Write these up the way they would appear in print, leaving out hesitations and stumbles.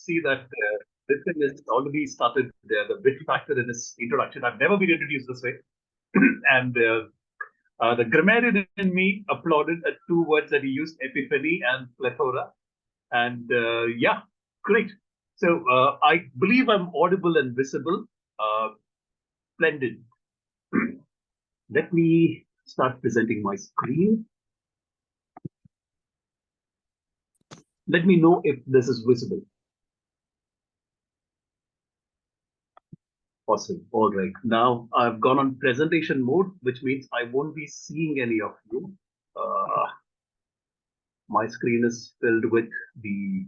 see that this thing has already started the Wit Factor in its introduction. I've never been introduced this way. And the grammarian in me applauded at two words that he used, epiphany and plethora. And yeah, great. So I believe I'm audible and visible. Splendid. Let me start presenting my screen. Let me know if this is visible. Awesome. All right. Now I've gone on presentation mode, which means I won't be seeing any of you. My screen is filled with the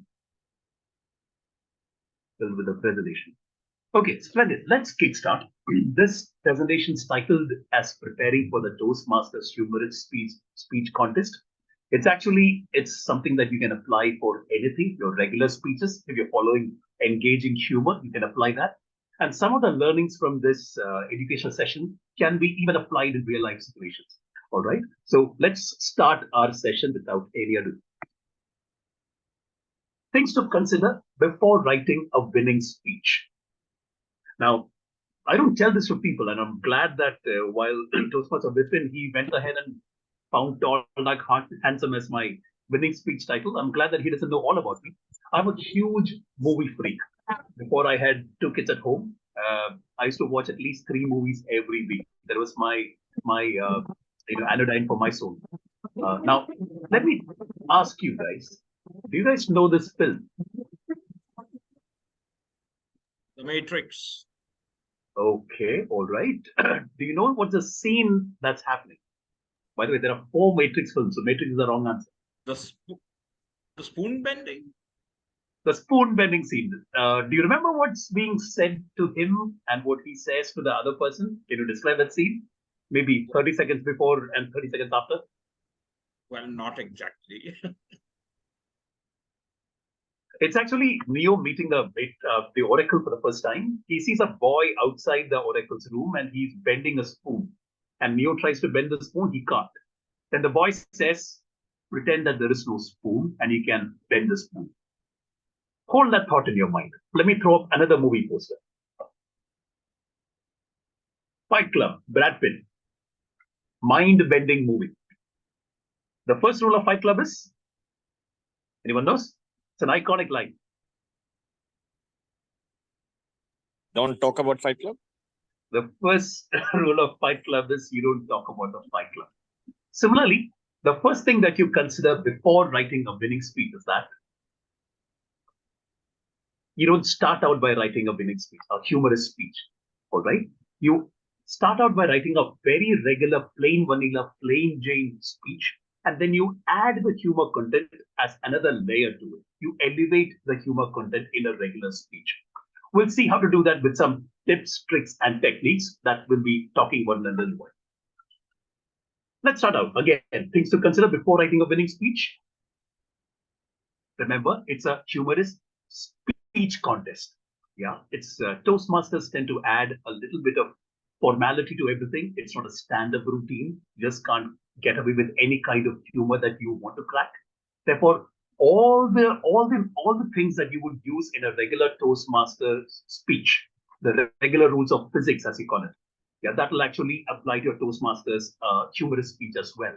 presentation. Okay, splendid. Let's kickstart. This presentation is titled as Preparing for the Toastmasters Humorous Speech Contest. It's something that you can apply for anything, your regular speeches. If you're following engaging humor, you can apply that. And some of the learnings from this educational session can be even applied in real life situations. All right. So let's start our session without any ado. Things to consider before writing a winning speech. Now, I don't tell this to people, and I'm glad that while Toastmasters Vipin, he went ahead and found Tall, Dark, Handsome as my winning speech title. I'm glad that he doesn't know all about me. I'm a huge movie freak. Before I had two kids at home, I used to watch at least 3 movies every week. That was my anodyne for my soul. Now, let me ask you guys, do you guys know this film? The Matrix. Okay, all right. Do you know what's the scene that's happening? By the way, there are 4 Matrix films, so Matrix is the wrong answer. The spoon bending? The spoon bending scene. Do you remember what's being said to him and what he says to the other person? Can you describe that scene? Maybe 30 seconds before and 30 seconds after? Well, not exactly. It's actually Neo meeting the Oracle for the first time. He sees a boy outside the Oracle's room and he's bending a spoon. And Neo tries to bend the spoon, he can't. Then the boy says, pretend that there is no spoon and you can bend the spoon. Hold that thought in your mind. Let me throw up another movie poster. Fight Club, Brad Pitt. Mind-bending movie. The first rule of Fight Club is? Anyone knows? It's an iconic line. Don't talk about Fight Club? The first rule of Fight Club is you don't talk about the Fight Club. Similarly, the first thing that you consider before writing a winning speech is that you don't start out by writing a winning speech, a humorous speech. All right? You start out by writing a very regular, plain vanilla, plain Jane speech, and then you add the humor content as another layer to it. You elevate the humor content in a regular speech. We'll see how to do that with some tips, tricks, and techniques that we'll be talking about in a little while. Let's start out. Again, things to consider before writing a winning speech. Remember, it's a humorous speech contest. Yeah, it's Toastmasters tend to add a little bit of formality to everything. It's not a stand-up routine. You just can't get away with any kind of humor that you want to crack. Therefore, all the things that you would use in a regular Toastmasters speech, the regular rules of physics, as you call it, yeah, that will actually apply to your Toastmasters humorous speech as well.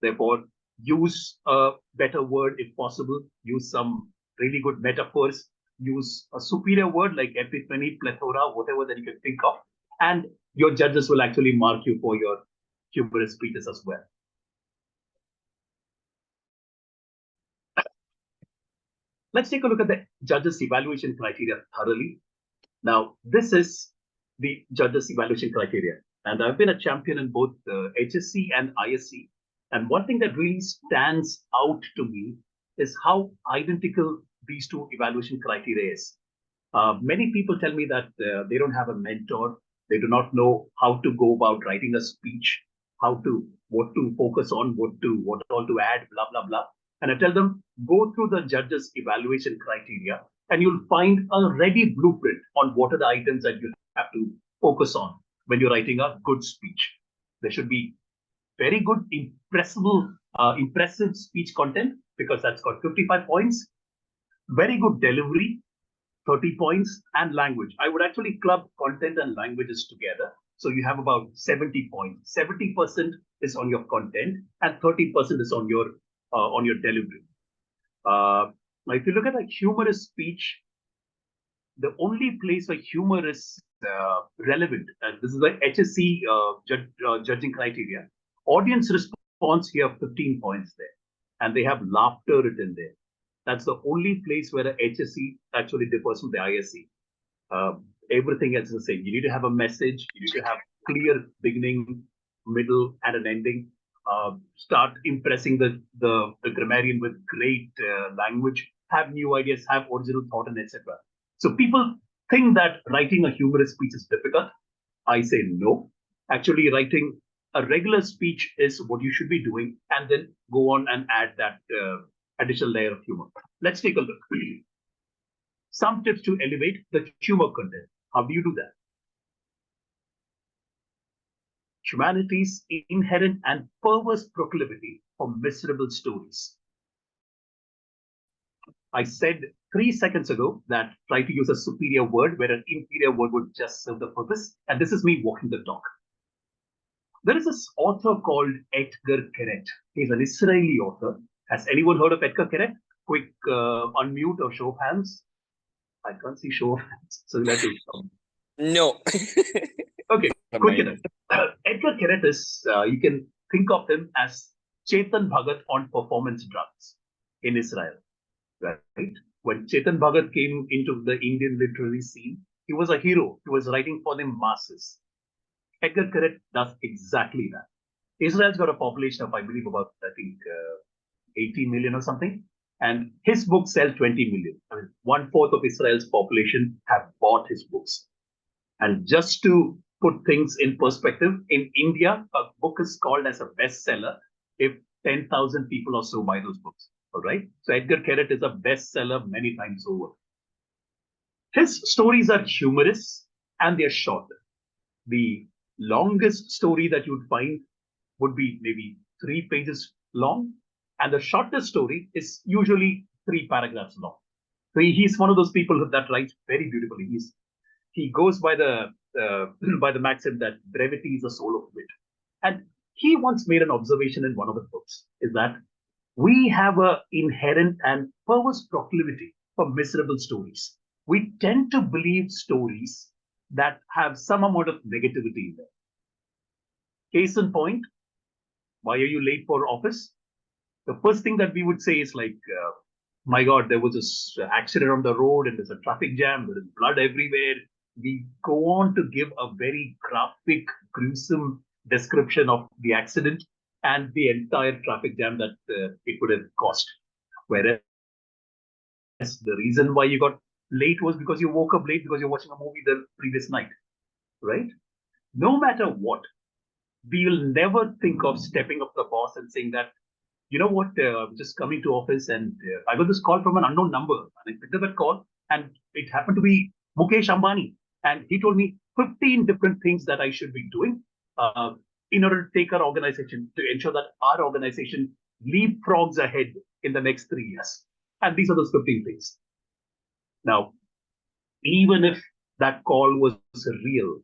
Therefore, use a better word if possible. Use some really good metaphors. Use a superior word like epiphany, plethora, whatever that you can think of. And your judges will actually mark you for your humorous speeches as well. Let's take a look at the judges' evaluation criteria thoroughly. Now, this is the judges' evaluation criteria. And I've been a champion in both HSC and ISC. And one thing that really stands out to me is how identical these two evaluation criteria is. Many people tell me that they don't have a mentor. They do not know how to go about writing a speech, what to focus on, what all to add, blah, blah, blah. And I tell them, go through the judges' evaluation criteria and you'll find a ready blueprint on what are the items that you have to focus on when you're writing a good speech. There should be very good, impressive speech content because that's got 55 points. Very good delivery, 30 points, and language. I would actually club content and languages together. So you have about 70 points. 70% is on your content and 30% is on your delivery. Now, if you look at a humorous speech, the only place where humor is relevant, and this is the HSC judging criteria, audience response here 15 points there, and they have laughter written there. That's the only place where the HSC actually differs from the ISC. Everything else is the same. You need to have a message. You need to have clear beginning, middle, and an ending. Start impressing the grammarian with great language. Have new ideas. Have original thought, and etc. So people think that writing a humorous speech is difficult. I say no. Actually, writing a regular speech is what you should be doing, and then go on and add that additional layer of humor. Let's take a look. Some tips to elevate the humor content. How do you do that? Humanity's inherent and perverse proclivity for miserable stories. I said 3 seconds ago that try to use a superior word where an inferior word would just serve the purpose. And this is me walking the talk. There is this author called Edgar Keret. He's an Israeli author. Has anyone heard of Edgar Keret? Quick unmute or show of hands. I can't see show of hands. So let's No. Okay, quick enough. Edgar Keret is, you can think of him as Chetan Bhagat on performance drugs in Israel. Right? When Chetan Bhagat came into the Indian literary scene, he was a hero. He was writing for the masses. Edgar Keret does exactly that. Israel's got a population of, I believe, about, 18 million or something. And his books sell 20 million. I mean, 1/4 of Israel's population have bought his books. And just to put things in perspective, in India, a book is called as a bestseller if 10,000 people or so buy those books. All right. So Edgar Keret is a bestseller many times over. His stories are humorous and they're short. The longest story that you'd find would be maybe 3 pages long, and the shortest story is usually 3 paragraphs long. So he's one of those people that writes very beautifully. He goes by the by the maxim that brevity is the soul of wit. And he once made an observation in one of the books, is that we have an inherent and perverse proclivity for miserable stories. We tend to believe stories that have some amount of negativity in them. Case in point, why are you late for office? The first thing that we would say is like, my God, there was this accident on the road and there's a traffic jam, there is blood everywhere. We go on to give a very graphic, gruesome description of the accident and the entire traffic jam that it would have caused. Whereas the reason why you got late was because you woke up late because you're watching a movie the previous night, right? No matter what, we will never think of stepping up the boss and saying that, you know what, just coming to office and I got this call from an unknown number. And I picked up that call and it happened to be Mukesh Ambani. And he told me 15 different things that I should be doing in order to take our organization, to ensure that our organization leapfrogs ahead in the next 3 years. And these are those 15 things. Now, even if that call was real,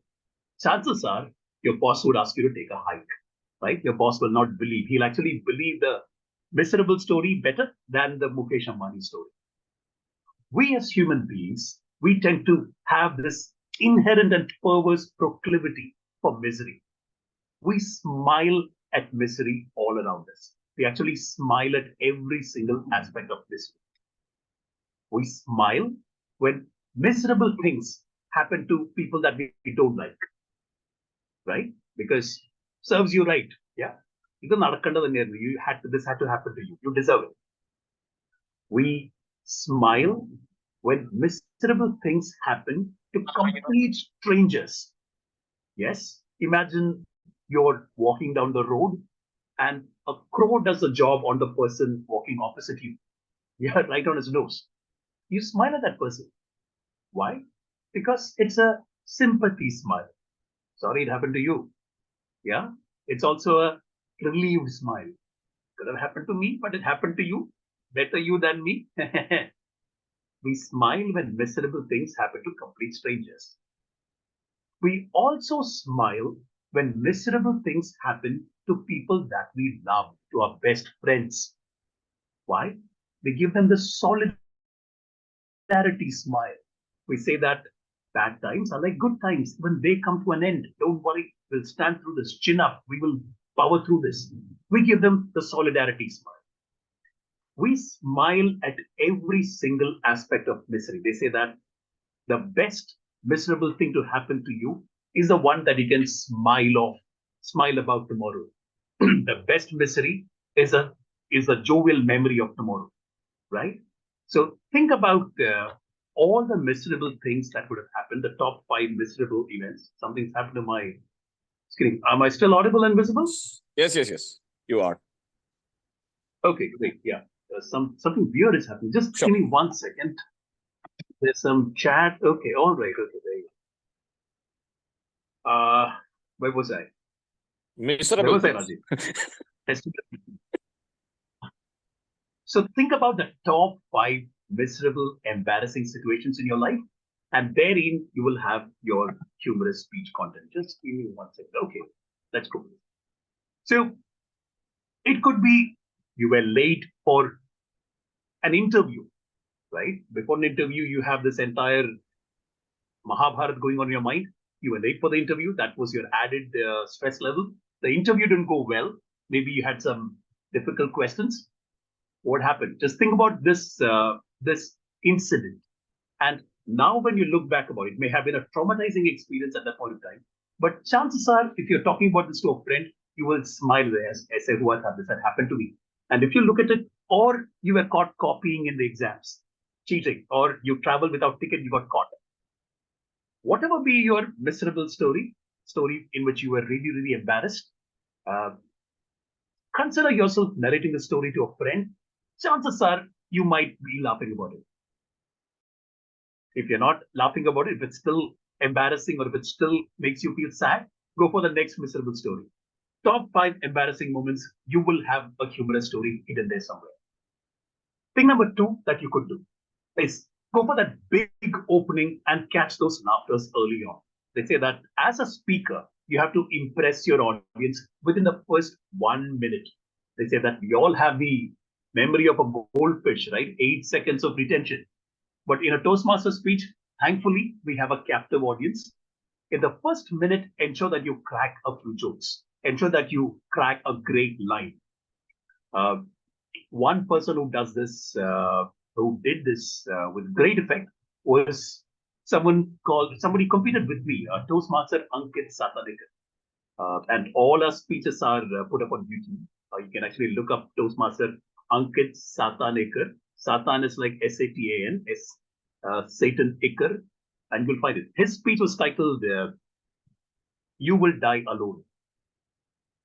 chances are your boss would ask you to take a hike, right? Your boss will not believe. He'll actually believe the miserable story better than the Mukesh Ambani story. We as human beings, we tend to have this inherent and perverse proclivity for misery. We smile at misery all around us. We actually smile at every single aspect of misery. We smile when miserable things happen to people that we don't like, right? Because serves you right. Yeah. You had to, this had to happen to you. You deserve it. We smile when miserable things happen to complete strangers. Yes. Imagine you're walking down the road and a crow does a job on the person walking opposite you. Yeah, right on his nose. You smile at that person. Why? Because it's a sympathy smile. Sorry, it happened to you. Yeah. It's also a relieved smile. Could have happened to me, but it happened to you. Better you than me. We smile when miserable things happen to complete strangers. We also smile when miserable things happen to people that we love, to our best friends. Why? We give them the solidarity smile. We say that bad times are like good times. When they come to an end, don't worry, we'll stand through this, chin up, we will power through this. We give them the solidarity smile. We smile at every single aspect of misery. They say that the best miserable thing to happen to you is the one that you can smile about tomorrow. The best misery is a jovial memory of tomorrow, right? So think about all the miserable things that would have happened, the top 5 miserable events. Something's happened to my screen. Am I still audible and visible? Yes. You are. Okay, great. Yeah. Something weird is happening. Just Sure. give me 1 second. There's some chat. Okay, all right. Okay, there you go. Where was I? Where Miserable was I, things. Rajiv? So think about the top 5 miserable, embarrassing situations in your life, and therein you will have your humorous speech content. Just give me 1 second. Okay, let's go. So it could be you were late for an interview, right? Before an interview, you have this entire Mahabharat going on in your mind. You were late for the interview. That was your added stress level. The interview didn't go well. Maybe you had some difficult questions. What happened? Just think about this incident. And now when you look back about it, it may have been a traumatizing experience at that point of time. But chances are, if you're talking about this to a friend, you will smile there and say, what happened? This had happened to me. And if you look at it, or you were caught copying in the exams, cheating, or you traveled without ticket, you got caught. Whatever be your miserable story in which you were really, really embarrassed, uh, consider yourself narrating the story to a friend. Chances are you might be laughing about it. If you're not laughing about it, if it's still embarrassing or if it still makes you feel sad, go for the next miserable story. Top 5 embarrassing moments, you will have a humorous story hidden there somewhere. Thing number 2 that you could do is go for that big opening and catch those laughters early on. They say that as a speaker, you have to impress your audience within the first 1 minute. They say that we all have the memory of a goldfish, right? 8 seconds of retention. But in a Toastmaster speech, thankfully, we have a captive audience. In the first minute, ensure that you crack a few jokes. Ensure that you crack a great line. One person who does this, who did this with great effect, was somebody competed with me, Toastmaster Ankit Satanekar. And all our speeches are put up on YouTube. You can actually look up Toastmaster Ankit Satanekar. Satan is like Satan, Satan Ikar, and you'll find it. His speech was titled "You Will Die Alone,"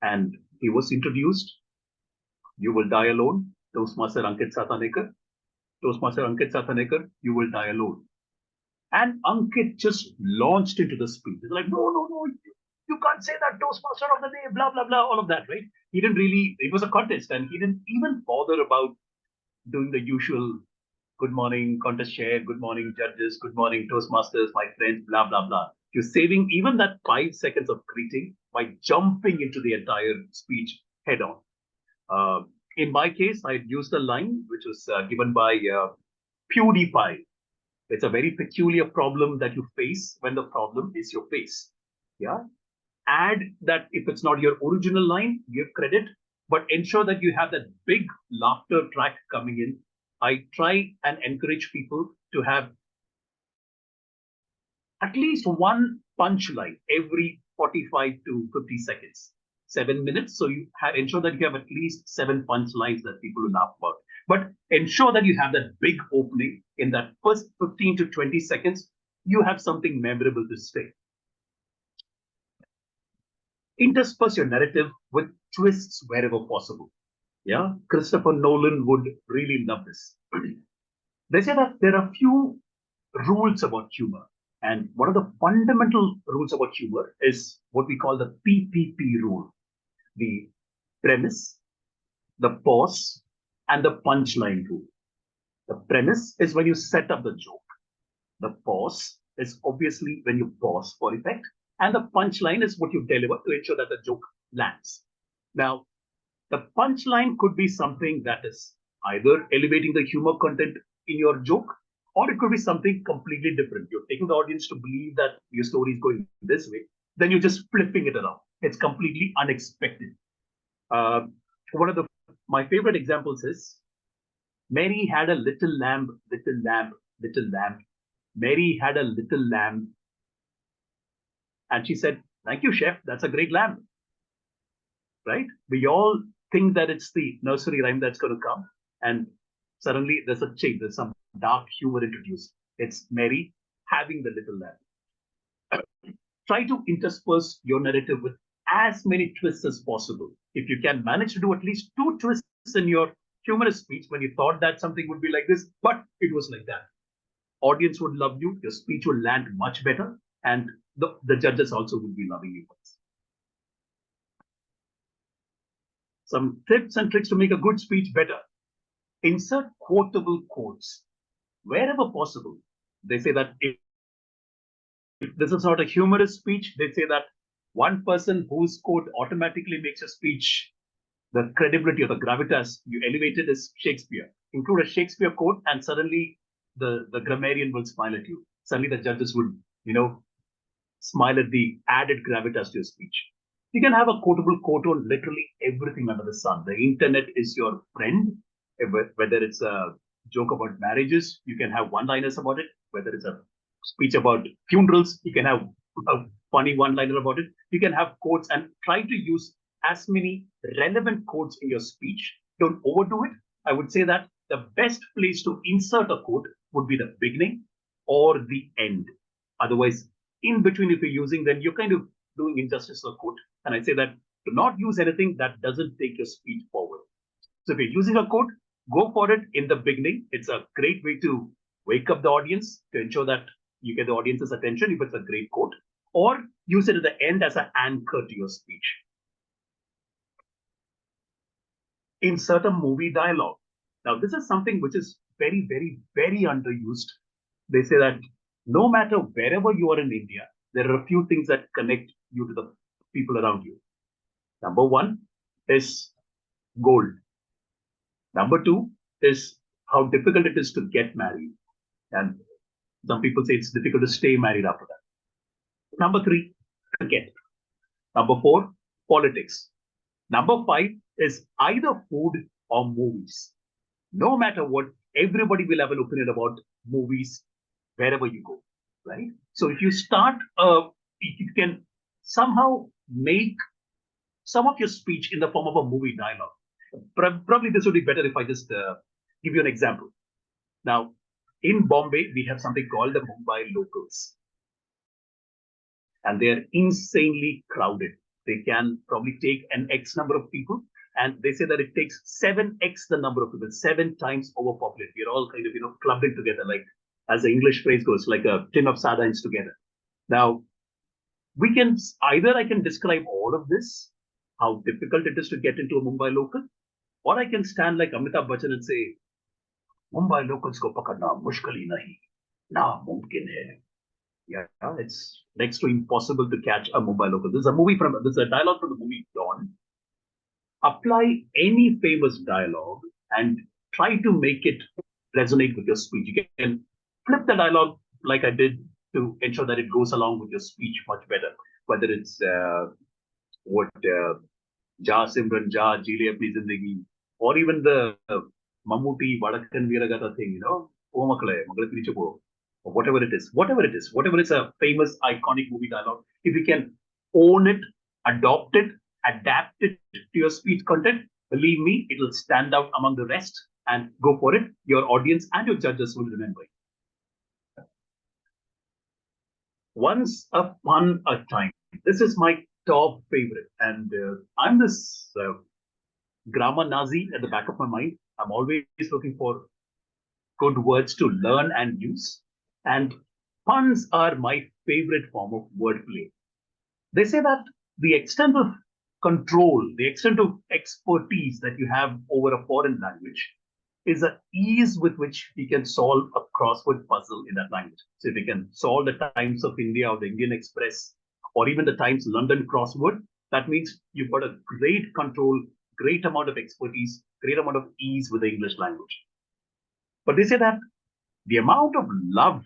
and he was introduced. You will die alone, Toastmaster Ankit Satanekar. Toastmaster Ankit Satanekar, you will die alone. And Ankit just launched into the speech. He's like, no, you can't say that, Toastmaster of the day, blah, blah, blah, all of that, right? He didn't really, it was a contest, and he didn't even bother about doing the usual good morning, contest chair, good morning, judges, good morning, Toastmasters, my friends, blah, blah, blah. You're saving even that 5 seconds of greeting by jumping into the entire speech head on. In my case, I used a line which was given by PewDiePie. It's a very peculiar problem that you face when the problem is your face. Yeah. Add that if it's not your original line, give credit, but ensure that you have that big laughter track coming in. I try and encourage people to have at least one punchline every 45 to 50 seconds. 7 minutes. So you ensure that you have at least 7 punchlines that people will laugh about. But ensure that you have that big opening in that first 15 to 20 seconds. You have something memorable to say. Intersperse your narrative with twists wherever possible. Yeah, Christopher Nolan would really love this. They say that there are few rules about humor. And one of the fundamental rules about humor is what we call the PPP rule: the premise, the pause, and the punchline rule. The premise is when you set up the joke. The pause is obviously when you pause for effect. And the punchline is what you deliver to ensure that the joke lands. Now, the punchline could be something that is either elevating the humor content in your joke, or it could be something completely different. You're taking the audience to believe that your story is going this way, then you're just flipping it around. It's completely unexpected. One of my favorite examples is Mary had a little lamb, little lamb, little lamb. Mary had a little lamb. And she said, "Thank you, chef. That's a great lamb." Right? We all think that it's the nursery rhyme that's going to come. And suddenly there's a change. There's some dark humor introduced. It's Mary having the little lamb. Try to intersperse your narrative with as many twists as possible. If you can manage to do at least 2 twists in your humorous speech when you thought that something would be like this, but it was like that, audience would love you, your speech will land much better, and the judges also will be loving you. Some tips and tricks to make a good speech better. Insert quotable quotes wherever possible. They say that if this is not a humorous speech, they say that one person whose quote automatically makes a speech, the credibility or the gravitas you elevated is Shakespeare. Include a Shakespeare quote and suddenly the grammarian will smile at you. Suddenly the judges would, smile at the added gravitas to your speech. You can have a quotable quote on literally everything under the sun. The internet is your friend. Whether it's a joke about marriages, you can have one-liners about it. Whether it's a speech about funerals, you can have a funny one-liner about it. You can have quotes and try to use as many relevant quotes in your speech. Don't overdo it. I would say that the best place to insert a quote would be the beginning or the end. Otherwise, in between, if you're using, then you're kind of doing injustice to a quote. And I say that do not use anything that doesn't take your speech forward. So if you're using a quote, go for it in the beginning. It's a great way to wake up the audience to ensure that you get the audience's attention if it's a great quote, or use it at the end as an anchor to your speech. Insert a movie dialogue. Now, this is something which is very, very, very underused. They say that no matter wherever you are in India, there are a few things that connect you to the people around you. Number one is gold. Number two is how difficult it is to get married. And some people say it's difficult to stay married after that. Number three, cricket. Number four, politics. Number five is either food or movies. No matter what, everybody will have an opinion about movies wherever you go, right? So if you start, if you can somehow make some of your speech in the form of a movie dialogue, probably this would be better if I just give you an example. Now, in Bombay, we have something called the Mumbai locals. And they're insanely crowded. They can probably take an X number of people. And they say that it takes 7X the number of people, 7 times overpopulated. We're all kind of, clubbed in together, like as the English phrase goes, like a tin of sardines together. Now, I can describe all of this, how difficult it is to get into a Mumbai local, or I can stand like Amitabh Bachchan and say, Mumbai locals ko pakadna mushkil hi nahi, na mumkin hai. Yeah, it's next to impossible to catch a Mumbai local. This is a dialogue from the movie Dawn. Apply any famous dialogue and try to make it resonate with your speech. You can flip the dialogue like I did to ensure that it goes along with your speech much better. Whether it's Ja Simran Ja, Jile Apni Zindagi, or even the Mammootty Vadakan Veeragata thing, or whatever it is, whatever is a famous iconic movie dialogue, if you can own it, adopt it, adapt it to your speech content, believe me, it will stand out among the rest, and go for it. Your audience and your judges will remember it. Once upon a time. This is my top favorite, and I'm this grammar Nazi at the back of my mind. I'm always looking for good words to learn and use. And puns are my favorite form of wordplay. They say that the extent of control, the extent of expertise that you have over a foreign language is the ease with which we can solve a crossword puzzle in that language. So if we can solve the Times of India or the Indian Express or even the Times London crossword, that means you've got a great control, great amount of expertise, great amount of ease with the English language. But they say that the amount of love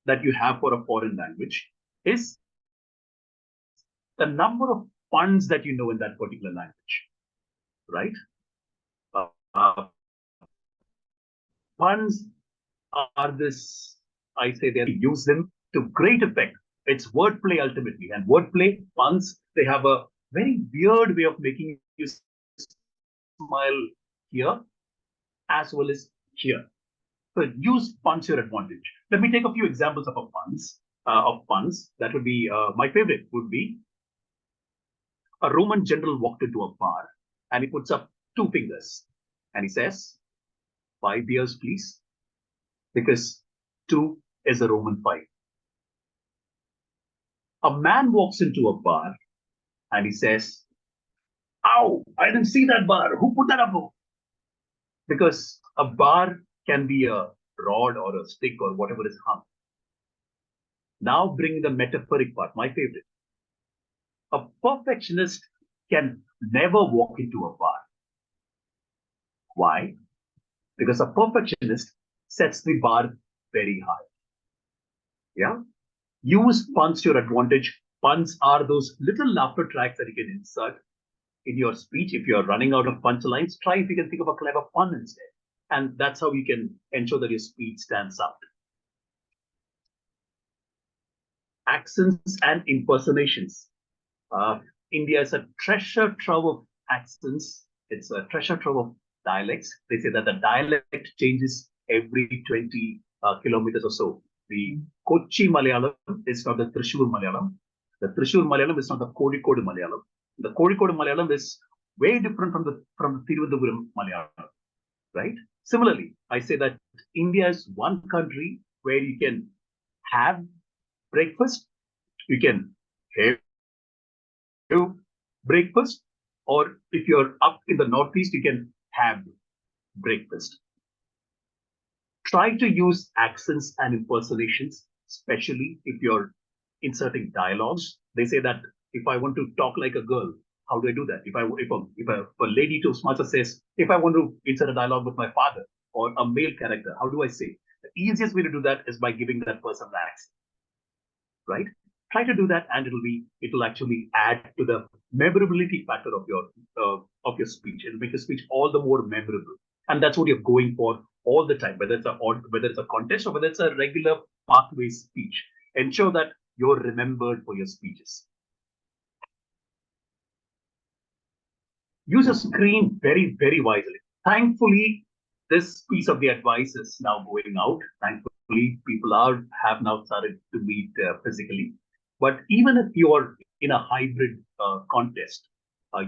that you have for a foreign language is the number of puns that you know in that particular language, right? Uh, puns are this, I say they use them to great effect. It's wordplay ultimately. And wordplay, puns, they have a very weird way of making you smile here as well as here. So use puns to your advantage. Let me take a few examples of puns. That would be my favorite would be a Roman general walked into a bar and he puts up two fingers and he says, 5 beers, please, because 2 is a Roman 5. A man walks into a bar and he says, ow, I didn't see that bar. Who put that up? Because a bar can be a rod or a stick or whatever is hung. Now bring the metaphoric part, my favorite. A perfectionist can never walk into a bar. Why? Because a perfectionist sets the bar very high. Yeah? Use puns to your advantage. Puns are those little laughter tracks that you can insert in your speech. If you're running out of punchlines, try if you can think of a clever pun instead. And that's how you can ensure that your speech stands out. Accents and impersonations. India is a treasure trove of accents. It's a treasure trove of dialects. They say that the dialect changes every 20 kilometers or so. The Kochi Malayalam is not the Thrissur Malayalam. The Thrissur Malayalam is not the Kozhikode Malayalam. The Kozhikode Malayalam is way different from the Thiruvananthapuram Malayalam, right? Similarly, I say that India is one country where you can have breakfast, you can have breakfast, or if you're up in the Northeast, you can have breakfast. Try to use accents and impersonations, especially if you're inserting dialogues. They say that if I want to talk like a girl, how do I do that? If a lady Toastmaster says, if I want to insert a dialogue with my father or a male character, how do I say? The easiest way to do that is by giving that person the accent, right? Try to do that, and it'll actually add to the memorability factor of your speech. It'll make the speech all the more memorable, and that's what you're going for all the time. Whether it's a contest or whether it's a regular pathway speech, ensure that you're remembered for your speeches. Use a screen very, very wisely. Thankfully, this piece of the advice is now going out. Thankfully, people have now started to meet physically. But even if you're in a hybrid contest,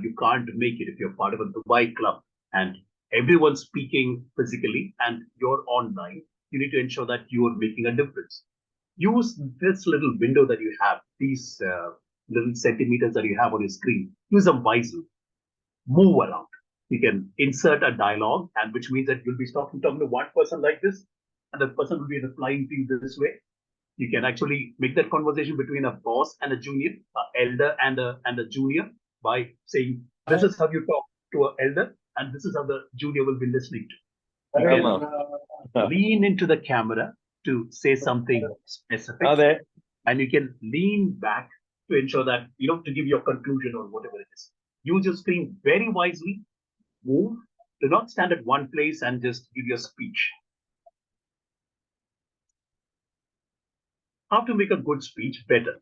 you can't make it if you're part of a Dubai club and everyone's speaking physically and you're online. You need to ensure that you are making a difference. Use this little window that you have, these little centimeters that you have on your screen. Use them wisely. Move around. You can insert a dialogue, and which means that you'll be talking to one person like this, and the person will be replying to you this way. You can actually make that conversation between a boss and a junior, an elder and a junior, by saying, this is how you talk to an elder, and this is how the junior will be listening to. You can lean into the camera to say something specific, and you can lean back to ensure that, to give your conclusion or whatever it is. Use your screen very wisely. Move. Do not stand at one place and just give your speech. How to make a good speech better?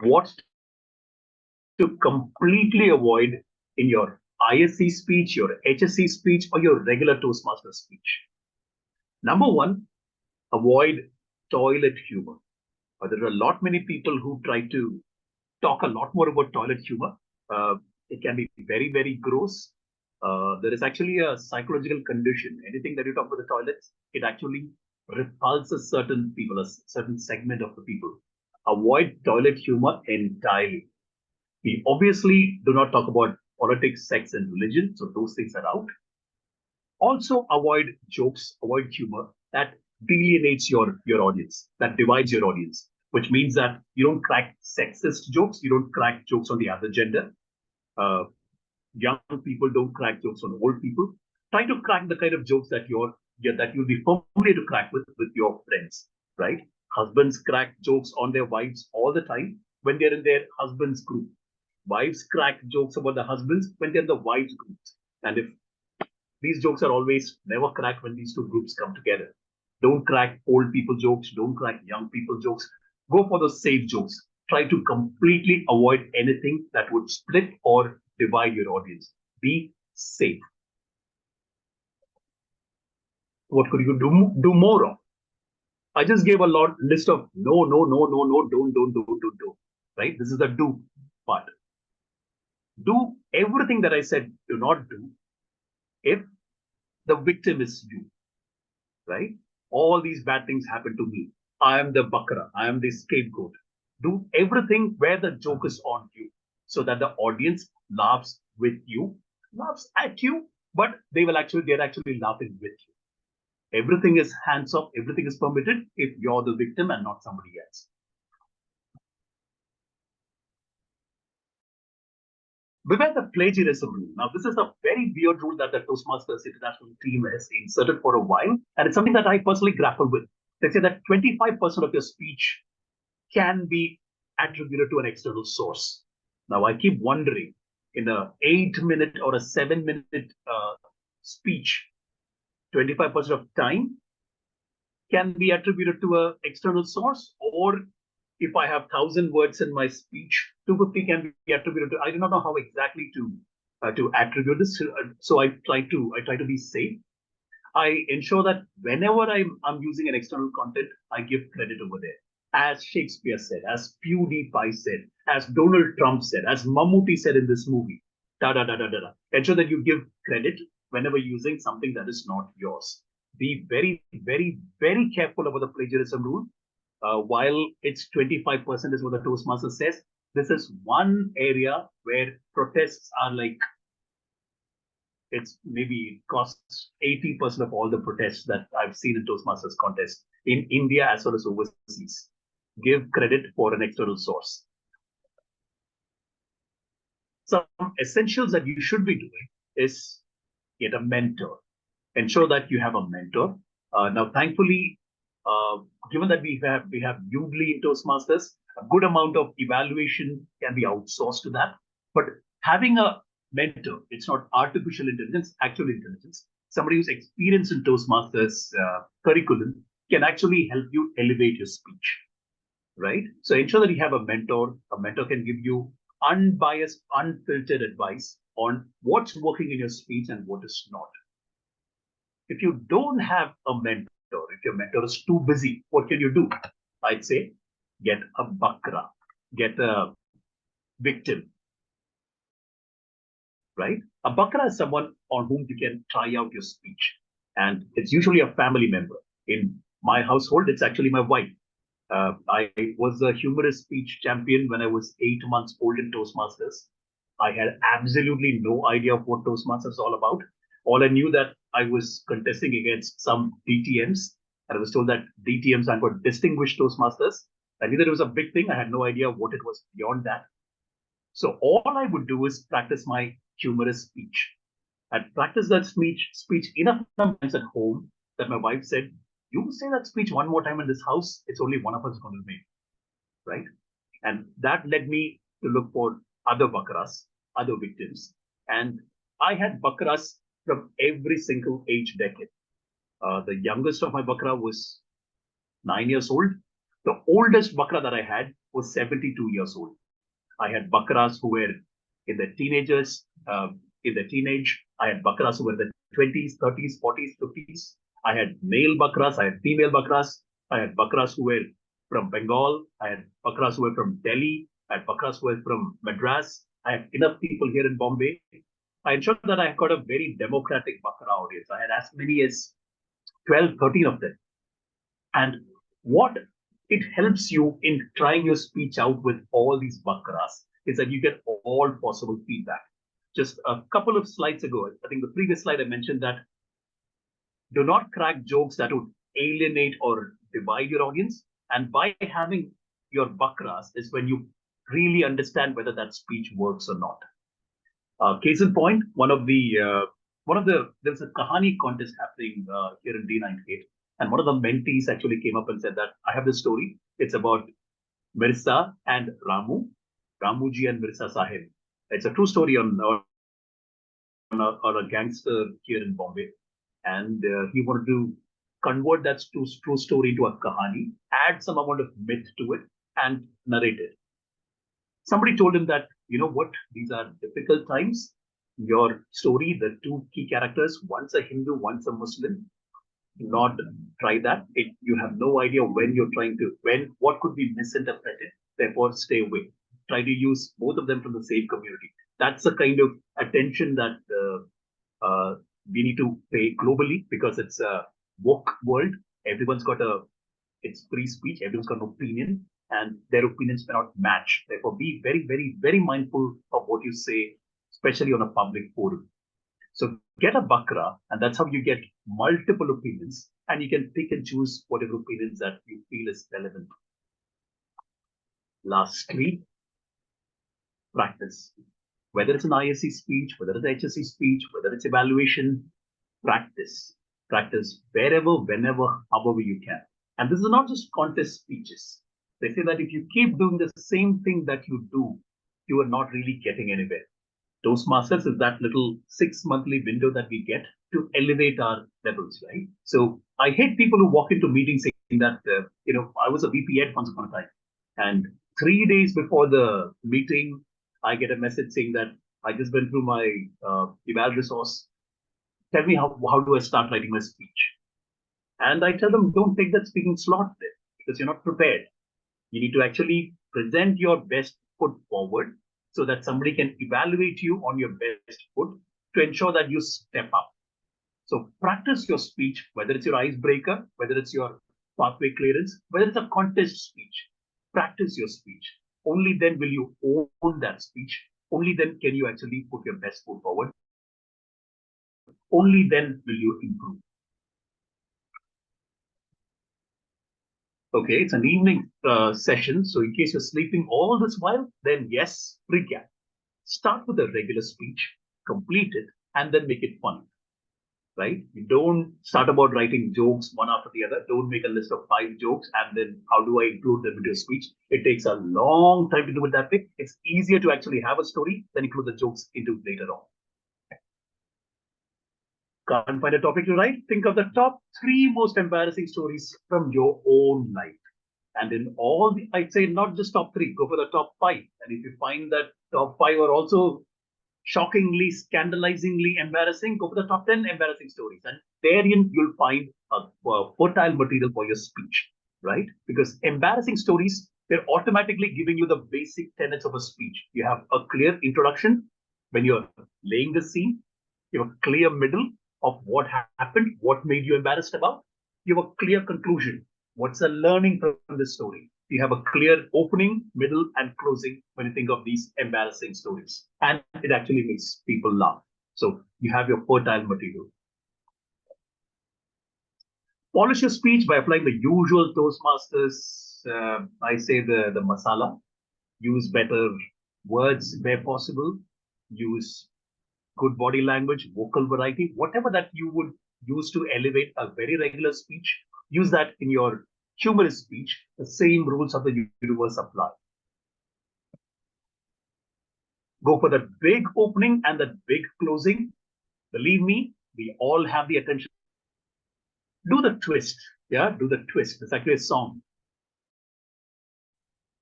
What to completely avoid in your ISC speech, your HSC speech, or your regular Toastmaster speech? Number one, avoid toilet humor. There are a lot many people who try to talk a lot more about toilet humor. It can be very, very gross. There is actually a psychological condition. Anything that you talk about the toilets, it actually repulses certain people, a certain segment of the people. Avoid toilet humor entirely. We obviously do not talk about politics, sex, and religion, so those things are out. Also avoid jokes, avoid humor that delineates your audience, that divides your audience, which means that you don't crack sexist jokes, you don't crack jokes on the other gender. Uh, Young people don't crack jokes on old people. Try to crack the kind of jokes that that you'll be familiar to crack with your friends, right? Husbands crack jokes on their wives all the time when they're in their husband's group. Wives crack jokes about the husbands when they're in the wives' groups. And if these jokes are always never cracked when these two groups come together. Don't crack old people jokes. Don't crack young people jokes. Go for the safe jokes. Try to completely avoid anything that would split or divide your audience. Be safe. What could you do more of? I just gave a list of no, no, no, no, no, don't. Right? This is the do part. Do everything that I said do not do if the victim is you. Right? All these bad things happen to me. I am the bakra. I am the scapegoat. Do everything where the joke is on you so that the audience laughs with you, laughs at you, but they're actually laughing with you. Everything is hands off, everything is permitted if you're the victim and not somebody else. Beware the plagiarism rule. Now, this is a very weird rule that the Toastmasters International team has inserted for a while, and it's something that I personally grapple with. They say that 25% of your speech can be attributed to an external source. Now, I keep wondering, in a 8-minute or a 7-minute speech, 25% of time can be attributed to an external source, or if I have 1,000 words in my speech, 250 can be attributed to. I do not know how exactly to attribute this. So I try to be safe. I ensure that whenever I'm using an external content, I give credit over there. As Shakespeare said, as PewDiePie said, as Donald Trump said, as Mammootty said in this movie, da da da da da da. Ensure that you give credit whenever using something that is not yours. Be very, very, very careful about the plagiarism rule. While it's 25% is what the Toastmaster says, this is one area where protests are like, it's maybe costs 80% of all the protests that I've seen in Toastmasters contest in India as well as overseas. Give credit for an external source. Some essentials that you should be doing is get a mentor. Ensure that you have a mentor. Now, thankfully, given that we have Udly in Toastmasters, a good amount of evaluation can be outsourced to that. But having a mentor, it's not artificial intelligence, actual intelligence. Somebody who's experienced in Toastmasters curriculum can actually help you elevate your speech, right? So ensure that you have a mentor. A mentor can give you unbiased, unfiltered advice on what's working in your speech and what is not. If you don't have a mentor, if your mentor is too busy, what can you do? I'd say get a bakra, get a victim, right? A bakra is someone on whom you can try out your speech. And it's usually a family member. In my household, it's actually my wife. I was a humorous speech champion when I was 8 months old in Toastmasters. I had absolutely no idea of what Toastmasters is all about. All I knew that I was contesting against some DTMs, and I was told that DTMs stand for Distinguished Toastmasters. I knew that it was a big thing. I had no idea what it was beyond that. So all I would do is practice my humorous speech. I'd practice that speech enough times at home that my wife said, "You say that speech one more time in this house, it's only one of us going to make," right? And that led me to look for other bakras, other victims. And I had bakras from every single age decade. The youngest of my bakra was 9 years old. The oldest bakra that I had was 72 years old. I had bakras who were in their teenagers, in their teenage. I had bakras who were in the 20s, 30s, 40s, 50s. I had male bakras. I had female bakras. I had bakras who were from Bengal. I had bakras who were from Delhi. I had bakras who were from Madras. I had enough people here in Bombay. I ensured that I got a very democratic bakra audience. I had as many as 12, 13 of them. And what it helps you in trying your speech out with all these bakras is that you get all possible feedback. Just a couple of slides ago, I think the previous slide I mentioned that Do not crack jokes that would alienate or divide your audience. And by having your bakras is when you really understand whether that speech works or not. Case in point, there's a kahani contest happening here in D98, and one of the mentees actually came up and said that I have this story. It's about Mirza and Ramuji and Mirza Sahib. It's a true story on a gangster here in Bombay, and he wanted to convert that true story into a kahani, add some amount of myth to it, and narrate it. Somebody told him that, you know what, these are difficult times. Your story, the two key characters, one's a Hindu, one's a Muslim. Do not try that. You have no idea what could be misinterpreted. Therefore, stay away. Try to use both of them from the same community. That's the kind of attention that we need to pay globally, because it's a woke world. It's free speech. Everyone's got an opinion, and their opinions may not match. Therefore, be very, very, very mindful of what you say, especially on a public forum. So get a bakra, and that's how you get multiple opinions, and you can pick and choose whatever opinions that you feel is relevant. Lastly, practice. Whether it's an ISC speech, whether it's HSC speech, whether it's evaluation, practice. Practice wherever, whenever, however you can. And this is not just contest speeches. They say that if you keep doing the same thing that you do, you are not really getting anywhere. Toastmasters is that little 6-monthly window that we get to elevate our levels, right? So I hate people who walk into meetings saying that, I was a VP Ed once upon a time. And 3 days before the meeting, I get a message saying that I just went through my eval resource. Tell me how do I start writing my speech? And I tell them, don't take that speaking slot there, because you're not prepared. You need to actually present your best foot forward so that somebody can evaluate you on your best foot to ensure that you step up. So practice your speech, whether it's your icebreaker, whether it's your pathway clearance, whether it's a contest speech. Practice your speech. Only then will you own that speech. Only then can you actually put your best foot forward. Only then will you improve. Okay, it's an evening session. So in case you're sleeping all this while, then yes, recap. Start with a regular speech, complete it, and then make it fun. Right? You don't start about writing jokes one after the other. Don't make a list of 5 jokes and then how do I include them into a speech? It takes a long time to do it that way. It's easier to actually have a story than include the jokes into later on. Can't find a topic to write? Think of the top 3 most embarrassing stories from your own life. And in I'd say not just top 3, go for the top 5. And if you find that top 5 are also shockingly, scandalizingly embarrassing, go for the top 10 embarrassing stories. And therein you'll find a fertile material for your speech, right? Because embarrassing stories, they're automatically giving you the basic tenets of a speech. You have a clear introduction when you're laying the scene. You have a clear middle of what happened, what made you embarrassed about. You have a clear conclusion. What's the learning from this story? You have a clear opening, middle, and closing when you think of these embarrassing stories. And it actually makes people laugh. So you have your fertile material. Polish your speech by applying the usual Toastmasters. I say the masala. Use better words where possible. Use good body language, vocal variety, whatever that you would use to elevate a very regular speech. Use that in your humorous speech. The same rules of the universe apply. Go for the big opening and the big closing. Believe me, we all have the attention. Do the twist. Yeah, do the twist. It's actually a song.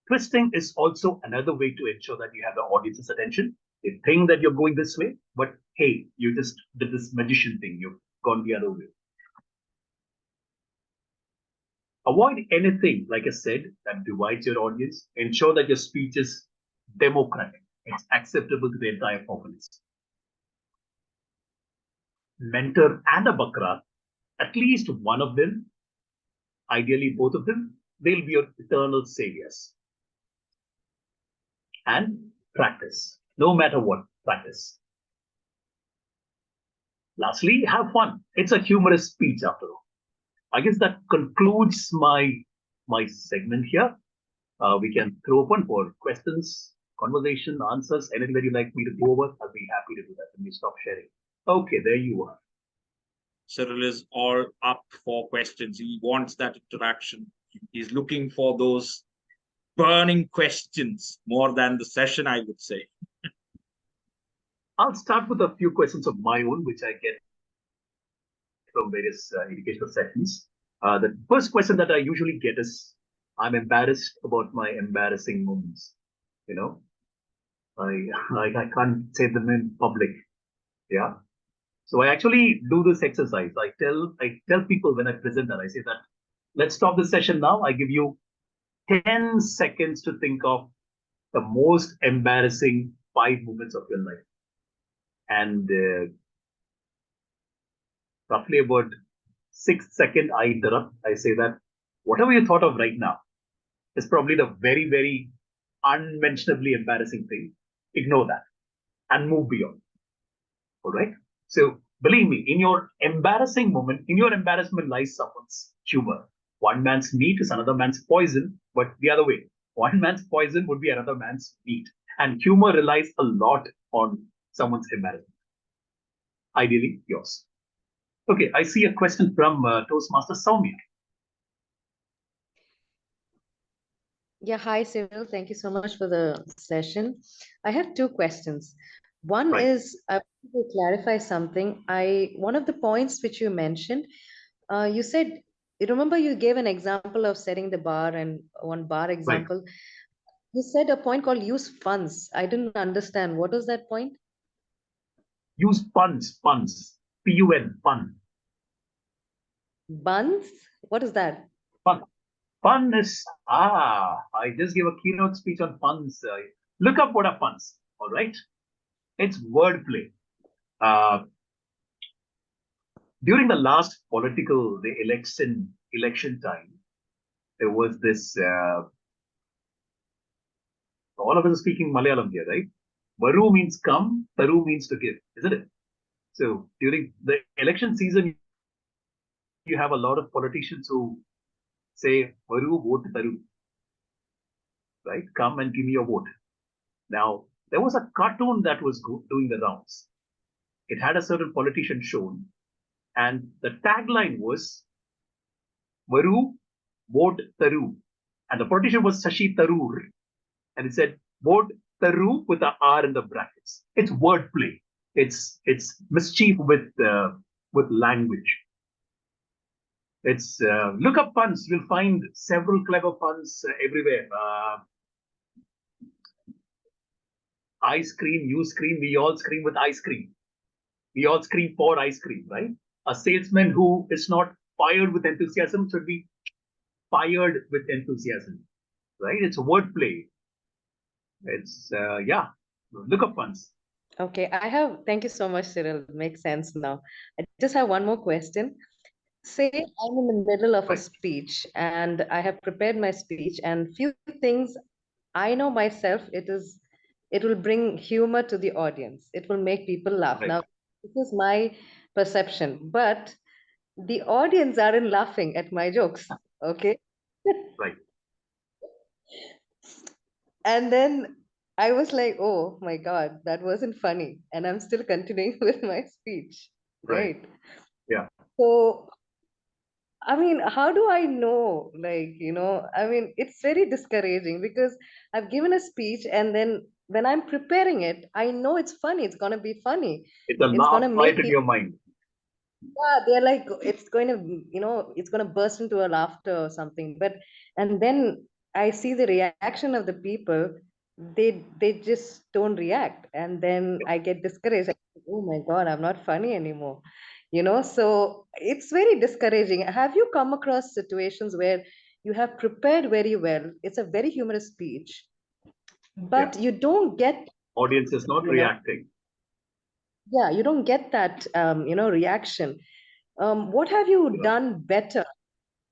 Twisting is also another way to ensure that you have the audience's attention. They think that you're going this way, but hey, you just did this magician thing. You've gone the other way. Avoid anything, like I said, that divides your audience. Ensure that your speech is democratic. It's acceptable to the entire populace. Mentor and a bakra, at least one of them, ideally both of them, they'll be your eternal saviors. And practice. No matter what, practice. Lastly, have fun. It's a humorous speech after all. I guess that concludes my segment here. We can throw open for questions, conversation, answers, anything that you'd like me to go over. I'll be happy to do that when you stop sharing. Okay, there you are. Cyril is all up for questions. He wants that interaction. He's looking for those burning questions more than the session, I would say. I'll start with a few questions of my own, which I get from various educational sessions. The first question that I usually get is, I'm embarrassed about my embarrassing moments. You know, I can't say them in public. Yeah. So I actually do this exercise. I tell people when I present that, I say that, let's stop the session now. I give you 10 seconds to think of the most embarrassing 5 moments of your life. And roughly about 6 seconds, I interrupt. I say that whatever you thought of right now is probably the very, very unmentionably embarrassing thing. Ignore that and move beyond. All right. So believe me, in your embarrassing moment, in your embarrassment lies someone's humor. One man's meat is another man's poison, but the other way. One man's poison would be another man's meat. And humor relies a lot on someone's embarrassment. Ideally, yours. Okay, I see a question from Toastmaster Soumya. Yeah, hi, Cyril. Thank you so much for the session. I have two questions. One Right. is, I want to clarify something. One of the points which you mentioned, you said, you remember you gave an example of setting the bar and one bar example. Right. You said a point called use funds. I didn't understand. What was that point? Use puns, P-U-N, pun. Buns? What is that? Fun. Fun is, I just gave a keynote speech on puns. Look up what are puns, all right? It's wordplay. During the last election time, there was this, all of us are speaking Malayalam here, right? Varu means come, Taru means to give, isn't it? So during the election season, you have a lot of politicians who say, Varu, vote Taru, right? Come and give me your vote. Now, there was a cartoon that was doing the rounds. It had a certain politician shown, and the tagline was, Varu, vote Taru. And the politician was Sashi Tharoor. And it said, vote Taru with a R in the brackets. It's wordplay. It's mischief with language. It's look up puns. You'll find several clever puns everywhere. I scream, you scream, we all scream with ice cream. We all scream for ice cream, right? A salesman who is not fired with enthusiasm should be fired with enthusiasm, right? It's wordplay. It's, yeah, look up puns. Okay, thank you so much, Cyril. Makes sense now. I just have one more question. Say I'm in the middle of a speech and I have prepared my speech, and few things I know myself, it will bring humor to the audience. It will make people laugh. Right. Now, this is my perception, but the audience aren't laughing at my jokes. Okay. Right. And then I was like, oh my God, that wasn't funny. And I'm still continuing with my speech. Right. Yeah. So, I mean, how do I know? Like, I mean, it's very discouraging because I've given a speech and then when I'm preparing it, I know it's funny. It's going to be funny. It's a It's laugh going to right make in your mind. yeah, they're like, it's going to, it's going to burst into a laughter or something. And then I see the reaction of the people, they just don't react. And then I get discouraged. Oh my God, I'm not funny anymore. So it's very discouraging. Have you come across situations where you have prepared very well? It's a very humorous speech, but you don't get, audience is not reacting. Yeah, you don't get that, reaction. What have you done better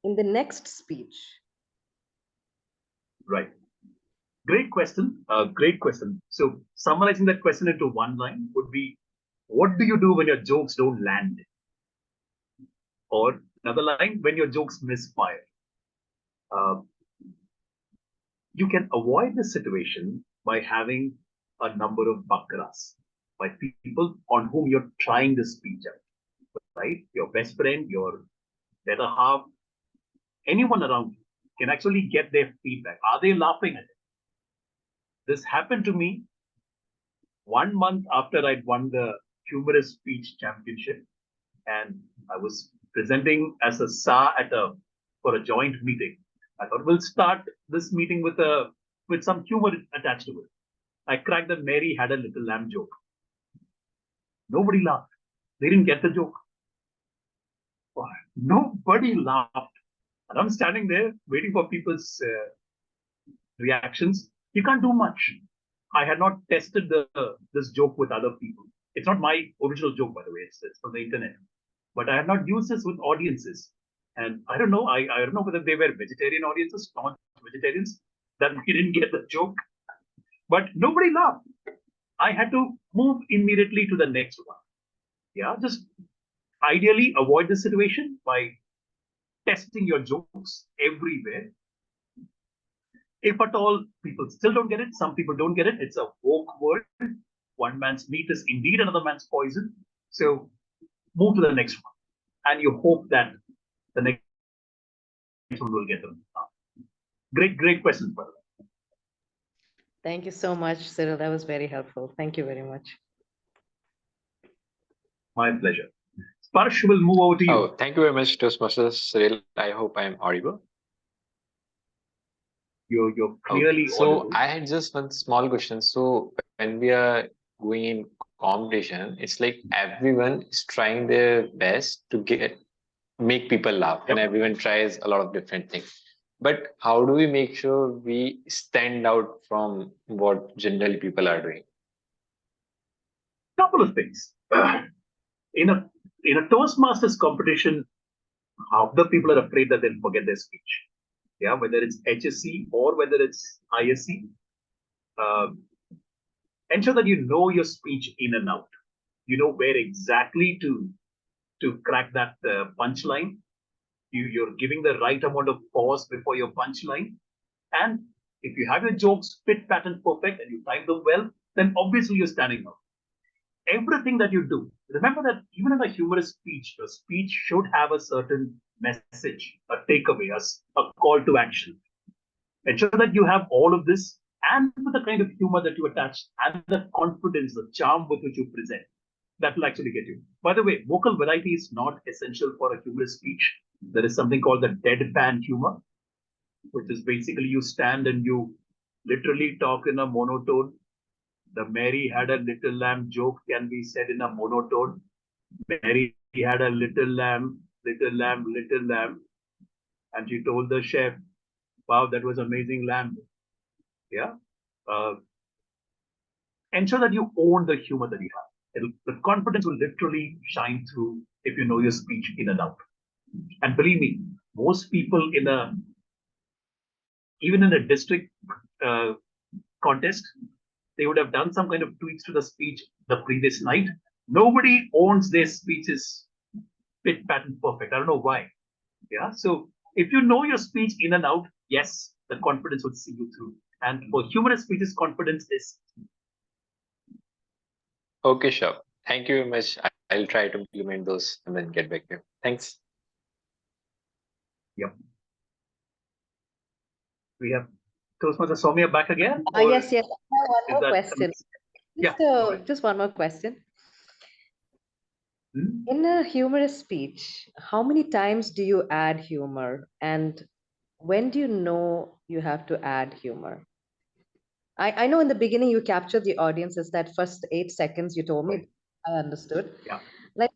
in the next speech? Right. Great question. Great question. So summarizing that question into one line would be, What do you do when your jokes don't land? Or another line, when your jokes misfire. Uh, you can avoid the situation by having a number of bakras, by people on whom you're trying the speech out, right? Your best friend, your better half, anyone around you can actually get their feedback. Are they laughing at it? This happened to me 1 month after I'd won the Humorous Speech Championship, and I was presenting as a SA for a joint meeting. I thought we'll start this meeting with some humor attached to it. I cracked that Mary had a little lamb joke. Nobody laughed. They didn't get the joke. Nobody laughed. And I'm standing there waiting for people's reactions. You can't do much. I had not tested this joke with other people. It's not my original joke, by the way. It's from the internet. But I have not used this with audiences. And I don't know. I don't know whether they were vegetarian audiences, staunch vegetarians, that we didn't get the joke. But nobody laughed. I had to move immediately to the next one. Yeah, just ideally avoid the situation by testing your jokes everywhere. If at all people still don't get it, some people don't get it. It's a woke word. One man's meat is indeed another man's poison. So move to the next one. And you hope that the next one will get them. Great questions, by the way. Thank you so much, Cyril. That was very helpful. Thank you very much. My pleasure. Sparsh will move over to you. Oh, thank you very much, Toastmaster Cyril. I hope I'm audible. You're clearly So audible. I had just one small question. So when we are going in competition, it's like everyone is trying their best to make people laugh, and Yep. everyone tries a lot of different things. But how do we make sure we stand out from what generally people are doing? Couple of things. In a Toastmasters competition, half the people are afraid that they'll forget their speech. Yeah, whether it's HSC or whether it's ISC. Ensure that you know your speech in and out. You know where exactly to crack that punchline. You're giving the right amount of pause before your punchline. And if you have your jokes fit, pattern, perfect, and you time them well, then obviously you're standing out. Everything that you do, remember that even in a humorous speech, your speech should have a certain message, a takeaway, a call to action. Ensure that you have all of this and with the kind of humor that you attach and the confidence, the charm with which you present. That will actually get you. By the way, vocal variety is not essential for a humorous speech. There is something called the deadpan humor, which is basically you stand and you literally talk in a monotone. The Mary had a little lamb joke can be said in a monotone. Mary had a little lamb, little lamb, little lamb. And she told the chef, wow, that was amazing lamb. Yeah. Ensure that you own the humor that you have. The confidence will literally shine through if you know your speech in and out. And believe me, most people even in a district contest, they would have done some kind of tweaks to the speech the previous night. Nobody owns their speeches fit, pattern, perfect. I don't know why. Yeah. So if you know your speech in and out, yes, the confidence would see you through. And for humorous speeches, confidence is. Okay, sure. Thank you very much. I'll try to implement those and then get back to you. Thanks. Yep. We have Toastmaster Soumya back again? Yes. I have one more question. Yeah. Just one more question. Hmm? In a humorous speech, how many times do you add humor? And when do you know you have to add humor? I know in the beginning you captured the audience as that first 8 seconds you told me. I understood. Yeah. Like,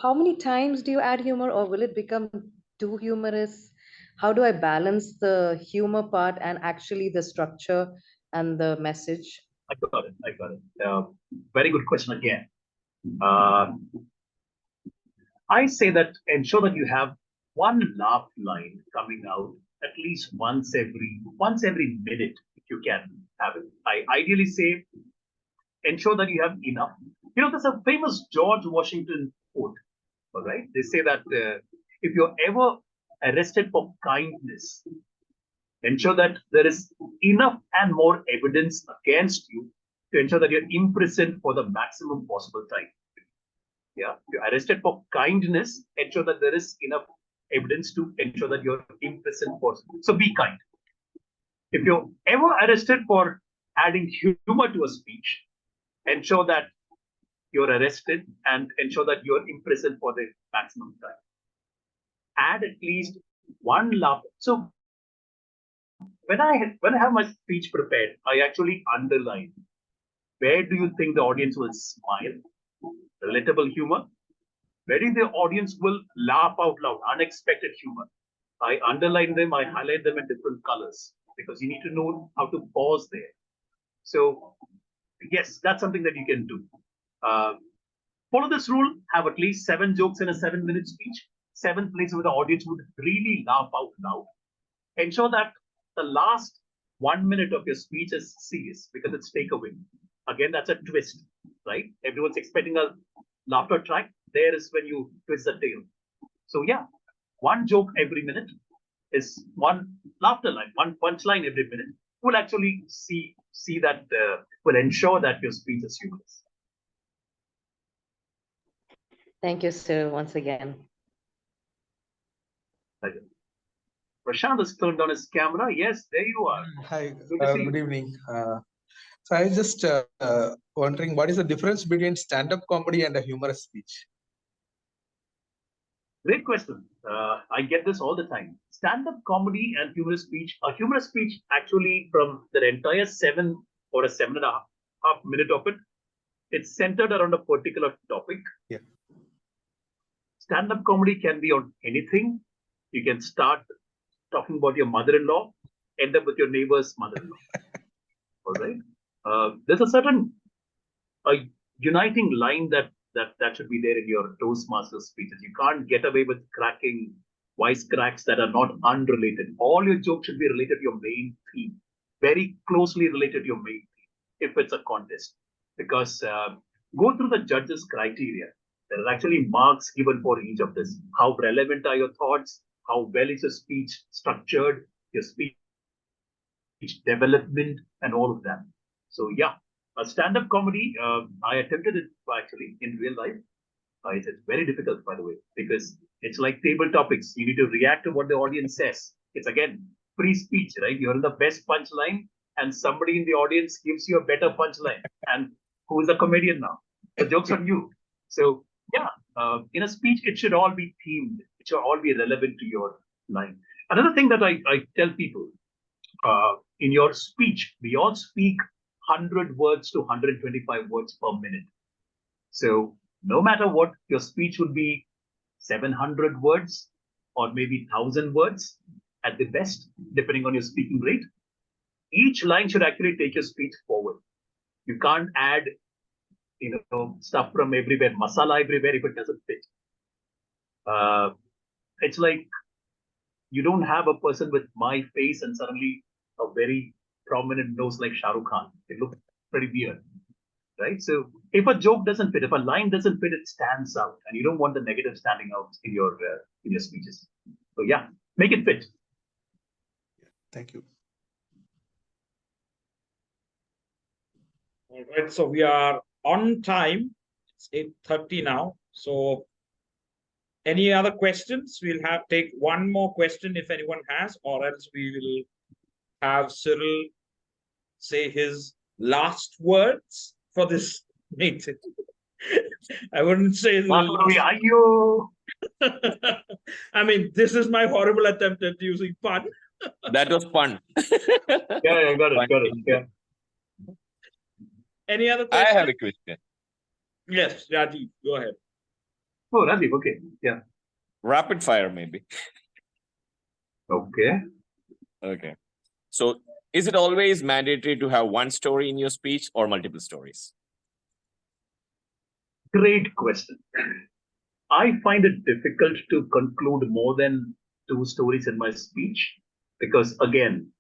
how many times do you add humor, or will it become too humorous? How do I balance the humor part and actually the structure and the message? I got it. Very good question again. I say that ensure that you have one laugh line coming out at least once every minute if you can have it. I ideally say ensure that you have enough. There's a famous George Washington quote, all right? They say that if you're ever arrested for kindness, ensure that there is enough and more evidence against you to ensure that you're imprisoned for the maximum possible time. Yeah, if you're arrested for kindness, ensure that there is enough evidence to ensure that you're imprisoned for. So be kind. If you're ever arrested for adding humor to a speech, ensure that you're arrested and ensure that you're imprisoned for the maximum time. Add at least one laugh. So when I have my speech prepared, I actually underline where do you think the audience will smile? Relatable humor. Where do the audience will laugh out loud? Unexpected humor. I underline them, I highlight them in different colors because you need to know how to pause there. So yes, that's something that you can do. Follow this rule, have at least 7 jokes in a 7-minute speech, 7 places where the audience would really laugh out loud. Ensure that the last 1 minute of your speech is serious because it's takeaway. Again, that's a twist, right? Everyone's expecting a laughter track. There is when you twist the tail. So yeah, 1 joke every minute is 1 laughter line, 1 punchline every minute. Will actually see that will ensure that your speech is humorous. Thank you, Cyril, once again. Thank you. Prashant has turned on his camera. Yes, there you are. Hi, Good to see you. good evening. So I was just wondering, what is the difference between stand-up comedy and a humorous speech? Great question. I get this all the time. Stand-up comedy and humorous speech. A humorous speech actually from the entire 7 or a 7.5 minute of it, it's centered around a particular topic. Yeah. Stand-up comedy can be on anything. You can start talking about your mother-in-law, end up with your neighbor's mother-in-law. All right. There's a certain uniting line that should be there in your Toastmaster speeches. You can't get away with cracking wisecracks that are not unrelated. All your jokes should be related to your main theme, very closely related to your main theme, if it's a contest. Because go through the judges' criteria. There are actually marks given for each of this. How relevant are your thoughts? How well is your speech structured? Your speech development and all of that. So yeah, a stand-up comedy, I attempted it actually in real life. It's very difficult, by the way, because it's like table topics. You need to react to what the audience says. It's again free speech, right? You're in the best punchline, and somebody in the audience gives you a better punchline. And who is a comedian now? The joke's on you. So yeah, in a speech, it should all be themed. It should all be relevant to your line. Another thing that I tell people, in your speech, we all speak 100 words to 125 words per minute. So no matter what, your speech would be 700 words or maybe 1,000 words at the best, depending on your speaking rate. Each line should actually take your speech forward. You can't add, stuff from everywhere, masala everywhere if it doesn't fit. It's like you don't have a person with my face and suddenly a very prominent nose like Shah Rukh Khan. It looks pretty weird, right? So if a joke doesn't fit, if a line doesn't fit, it stands out, and you don't want the negative standing out in your speeches. So yeah, make it fit. Thank you. All right, so we are on time. It's 8:30 now. So any other questions? We'll take one more question if anyone has, or else we will have Cyril say his last words for this meeting. I wouldn't say I mean, this is my horrible attempt at using pun. That was fun. Yeah, got it. Yeah. Any other I questions? have a question. Yes, Rajiv, go ahead. Oh, Rajiv, okay. Yeah. Rapid fire, maybe. Okay. Okay. So is it always mandatory to have one story in your speech or multiple stories? Great question. I find it difficult to conclude more than 2 stories in my speech because, again,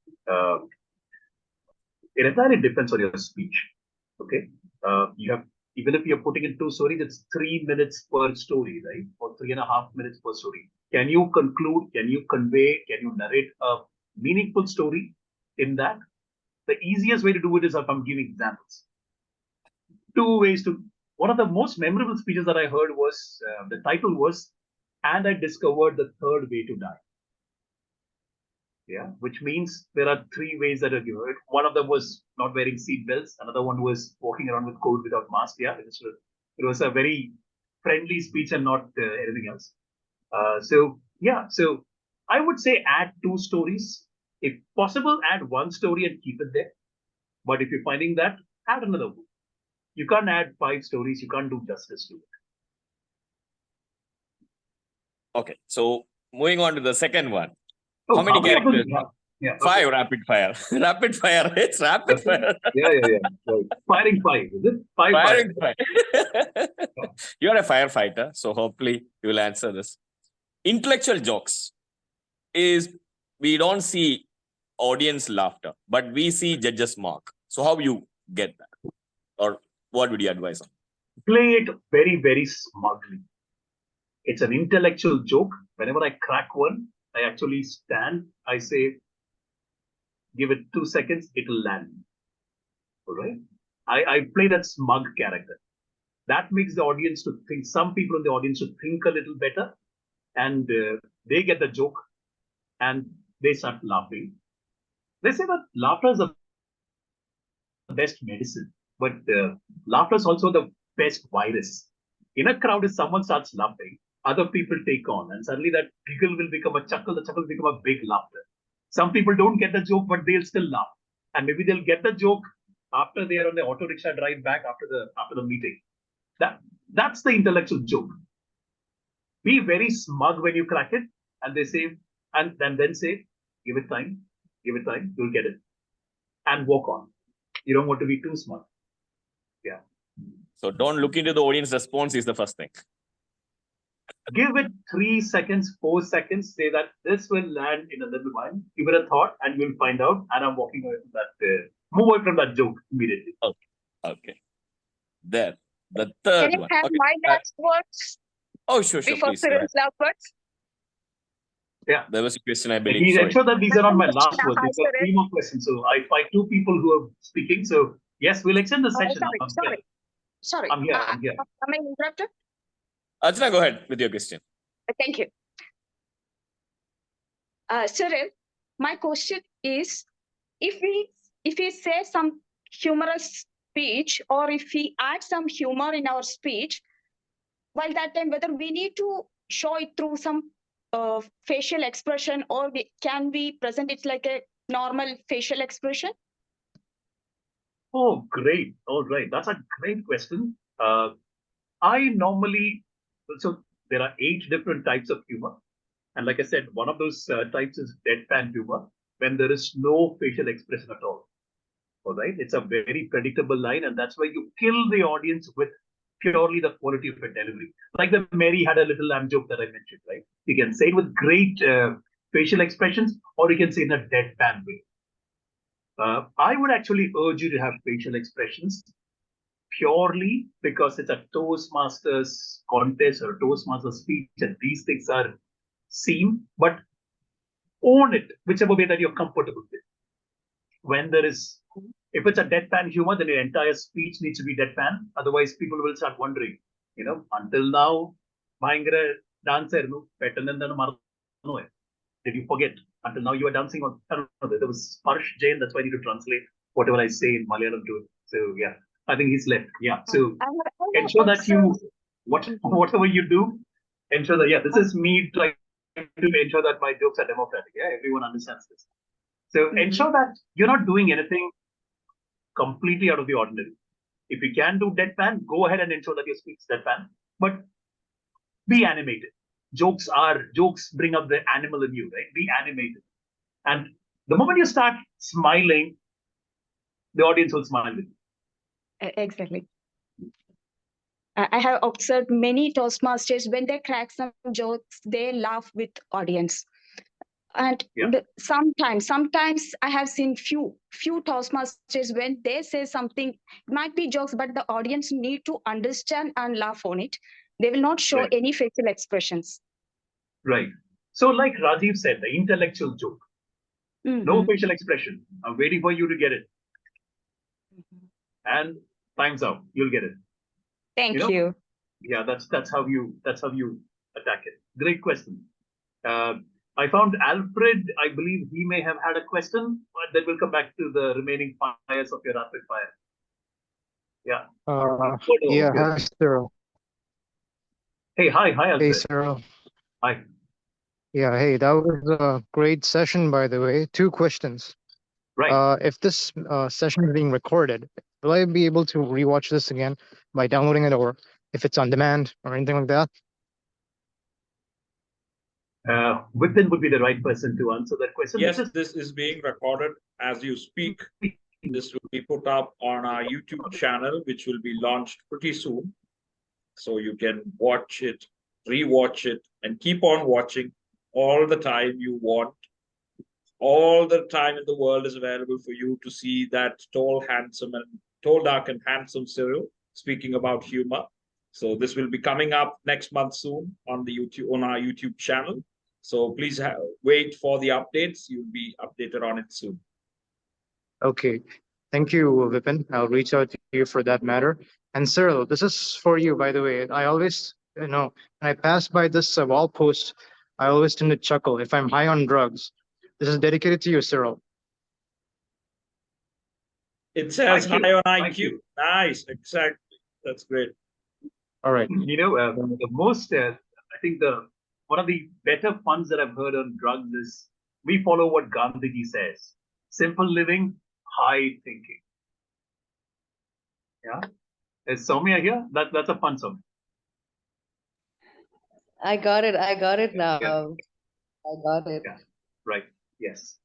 it entirely depends on your speech. Okay, you have Even if you're putting in 2 stories, it's 3 minutes per story, right? Or 3.5 minutes per story. Can you conclude? Can you convey? Can you narrate a meaningful story in that? The easiest way to do it is if I'm giving examples. 2 ways to. One of the most memorable speeches that I heard was the title was, "And I discovered the third way to die." Yeah, which means there are 3 ways that are given. One of them was not wearing seat belts. Another one was walking around with COVID without mask. Yeah, it was a very friendly speech and not anything else. So yeah, so I would say add 2 stories. If possible, add 1 story and keep it there. But if you're finding that, add another one. You can't add 5 stories. You can't do justice to it. Okay, so moving on to the second one. Oh, How many characters? Yeah, 5 rapid fire. Rapid fire. It's rapid fire. Yeah. Right. Firing 5, is it? 5 Firing fire. fire. You're a firefighter, so hopefully you will answer this. Intellectual jokes is we don't see audience laughter, but we see judges mark. So how you get that? Or what would you advise on? Play it very, very smugly. It's an intellectual joke. Whenever I crack one, I actually stand, I say, give it 2 seconds, it'll land. All right. I play that smug character. That makes the audience to think, some people in the audience to think a little better, and they get the joke and they start laughing. They say that laughter is the best medicine, but laughter is also the best virus. In a crowd, if someone starts laughing, other people take on, and suddenly that giggle will become a chuckle, the chuckle will become a big laughter. Some people don't get the joke, but they'll still laugh. And maybe they'll get the joke after they are on the auto rickshaw drive back after the meeting. That's the intellectual joke. Be very smug when you crack it, and they say, and then say, give it time, you'll get it. And walk on. You don't want to be too smug. Yeah. So don't look into the audience response is the first thing. Give it 3 seconds, 4 seconds, say that this will land in a little while. Give it a thought and you'll find out. And I'm walking away from that, move away from that joke immediately. Okay. Then the third Can you one. have Okay. my last words Oh, sure, before please. Go ahead. Cyril's last words? Yeah. There was a question, I believe. Please Sorry. ensure that these are not my last words. Hi, There's got 3 more questions. So I find 2 people who are speaking. So yes, we'll extend the session. Sorry. I'm here. Am I interrupted? Archana, go ahead with your question. Thank you. Cyril, my question is, if we say some humorous speech, or if we add some humor in our speech, while that time, whether we need to show it through some facial expression, or can we present it like a normal facial expression? Oh, great. All right. That's a great question. I normally, so there are 8 different types of humor. And like I said, one of those types is deadpan humor, when there is no facial expression at all. All right. It's a very predictable line, and that's why you kill the audience with purely the quality of your delivery. Like the Mary had a little lamb joke that I mentioned, right? You can say it with great facial expressions, or you can say in a deadpan way. I would actually urge you to have facial expressions purely because it's a Toastmasters contest or a Toastmasters speech, and these things are seen, but own it whichever way that you're comfortable with. When there is, if it's a deadpan humor, then your entire speech needs to be deadpan. Otherwise, people will start wondering, until now, Bhayangara dancer, did you forget? Until now, you are dancing on, I don't know, there was Sparsh Jain, that's why I need to translate whatever I say in Malayalam to it. So, yeah, I think he's left. Yeah, so ensure that you, whatever you do, ensure that, this is me trying to ensure that my jokes are democratic. Yeah, everyone understands this. So ensure that you're not doing anything completely out of the ordinary. If you can do deadpan, go ahead and ensure that your speech is deadpan, but be animated. Jokes bring up the animal in you, right? Be animated. And the moment you start smiling, the audience will smile with you. Exactly. I have observed many Toastmasters, when they crack some jokes, they laugh with audience. And Yeah. sometimes I have seen few Toastmasters when they say something, it might be jokes, but the audience need to understand and laugh on it. They will not show Right. any facial expressions. Right. So, like Rajiv said, the intellectual joke, no Mhm. facial expression. I'm waiting for you to get it, and time's out. You'll get it. Thank You know? you. Yeah, that's how you attack it. Great question. I found Alfred. I believe he may have had a question, but then we'll come back to the remaining fires of your rapid fire. Yeah. Oh, no, Yeah, okay. hi, Cyril. Hey, hi, Hey, Alfred. Cyril. Hi. Yeah, hey, that was a great session, by the way. 2 questions. Right. If this session is being recorded, will I be able to rewatch this again by downloading it, or if it's on demand or anything like that? Within would be the right person to answer that question. Yes, this is being recorded as you speak. This will be put up on our YouTube channel, which will be launched pretty soon. So you can watch it, rewatch it, and keep on watching all the time you want. All the time in the world is available for you to see that tall, dark, and handsome Cyril speaking about humor. So this will be coming up next month soon on our YouTube channel. So please wait for the updates. You'll be updated on it soon. Okay. Thank you, Vipin. I'll reach out to you for that matter. And Cyril, this is for you, by the way. I always, when I pass by this wall post, I always tend to chuckle if I'm high on drugs. This is dedicated to you, Cyril. It says Thank you. high on Thank IQ. you. Nice, exactly. That's great. All right. The most, I think one of the better puns that I've heard on drugs is we follow what Gandhiji says: simple living, high thinking. Yeah, is Soumya here? That's a fun song. I got it. I got it now. Yeah. I got it. Yeah. Right. Yes.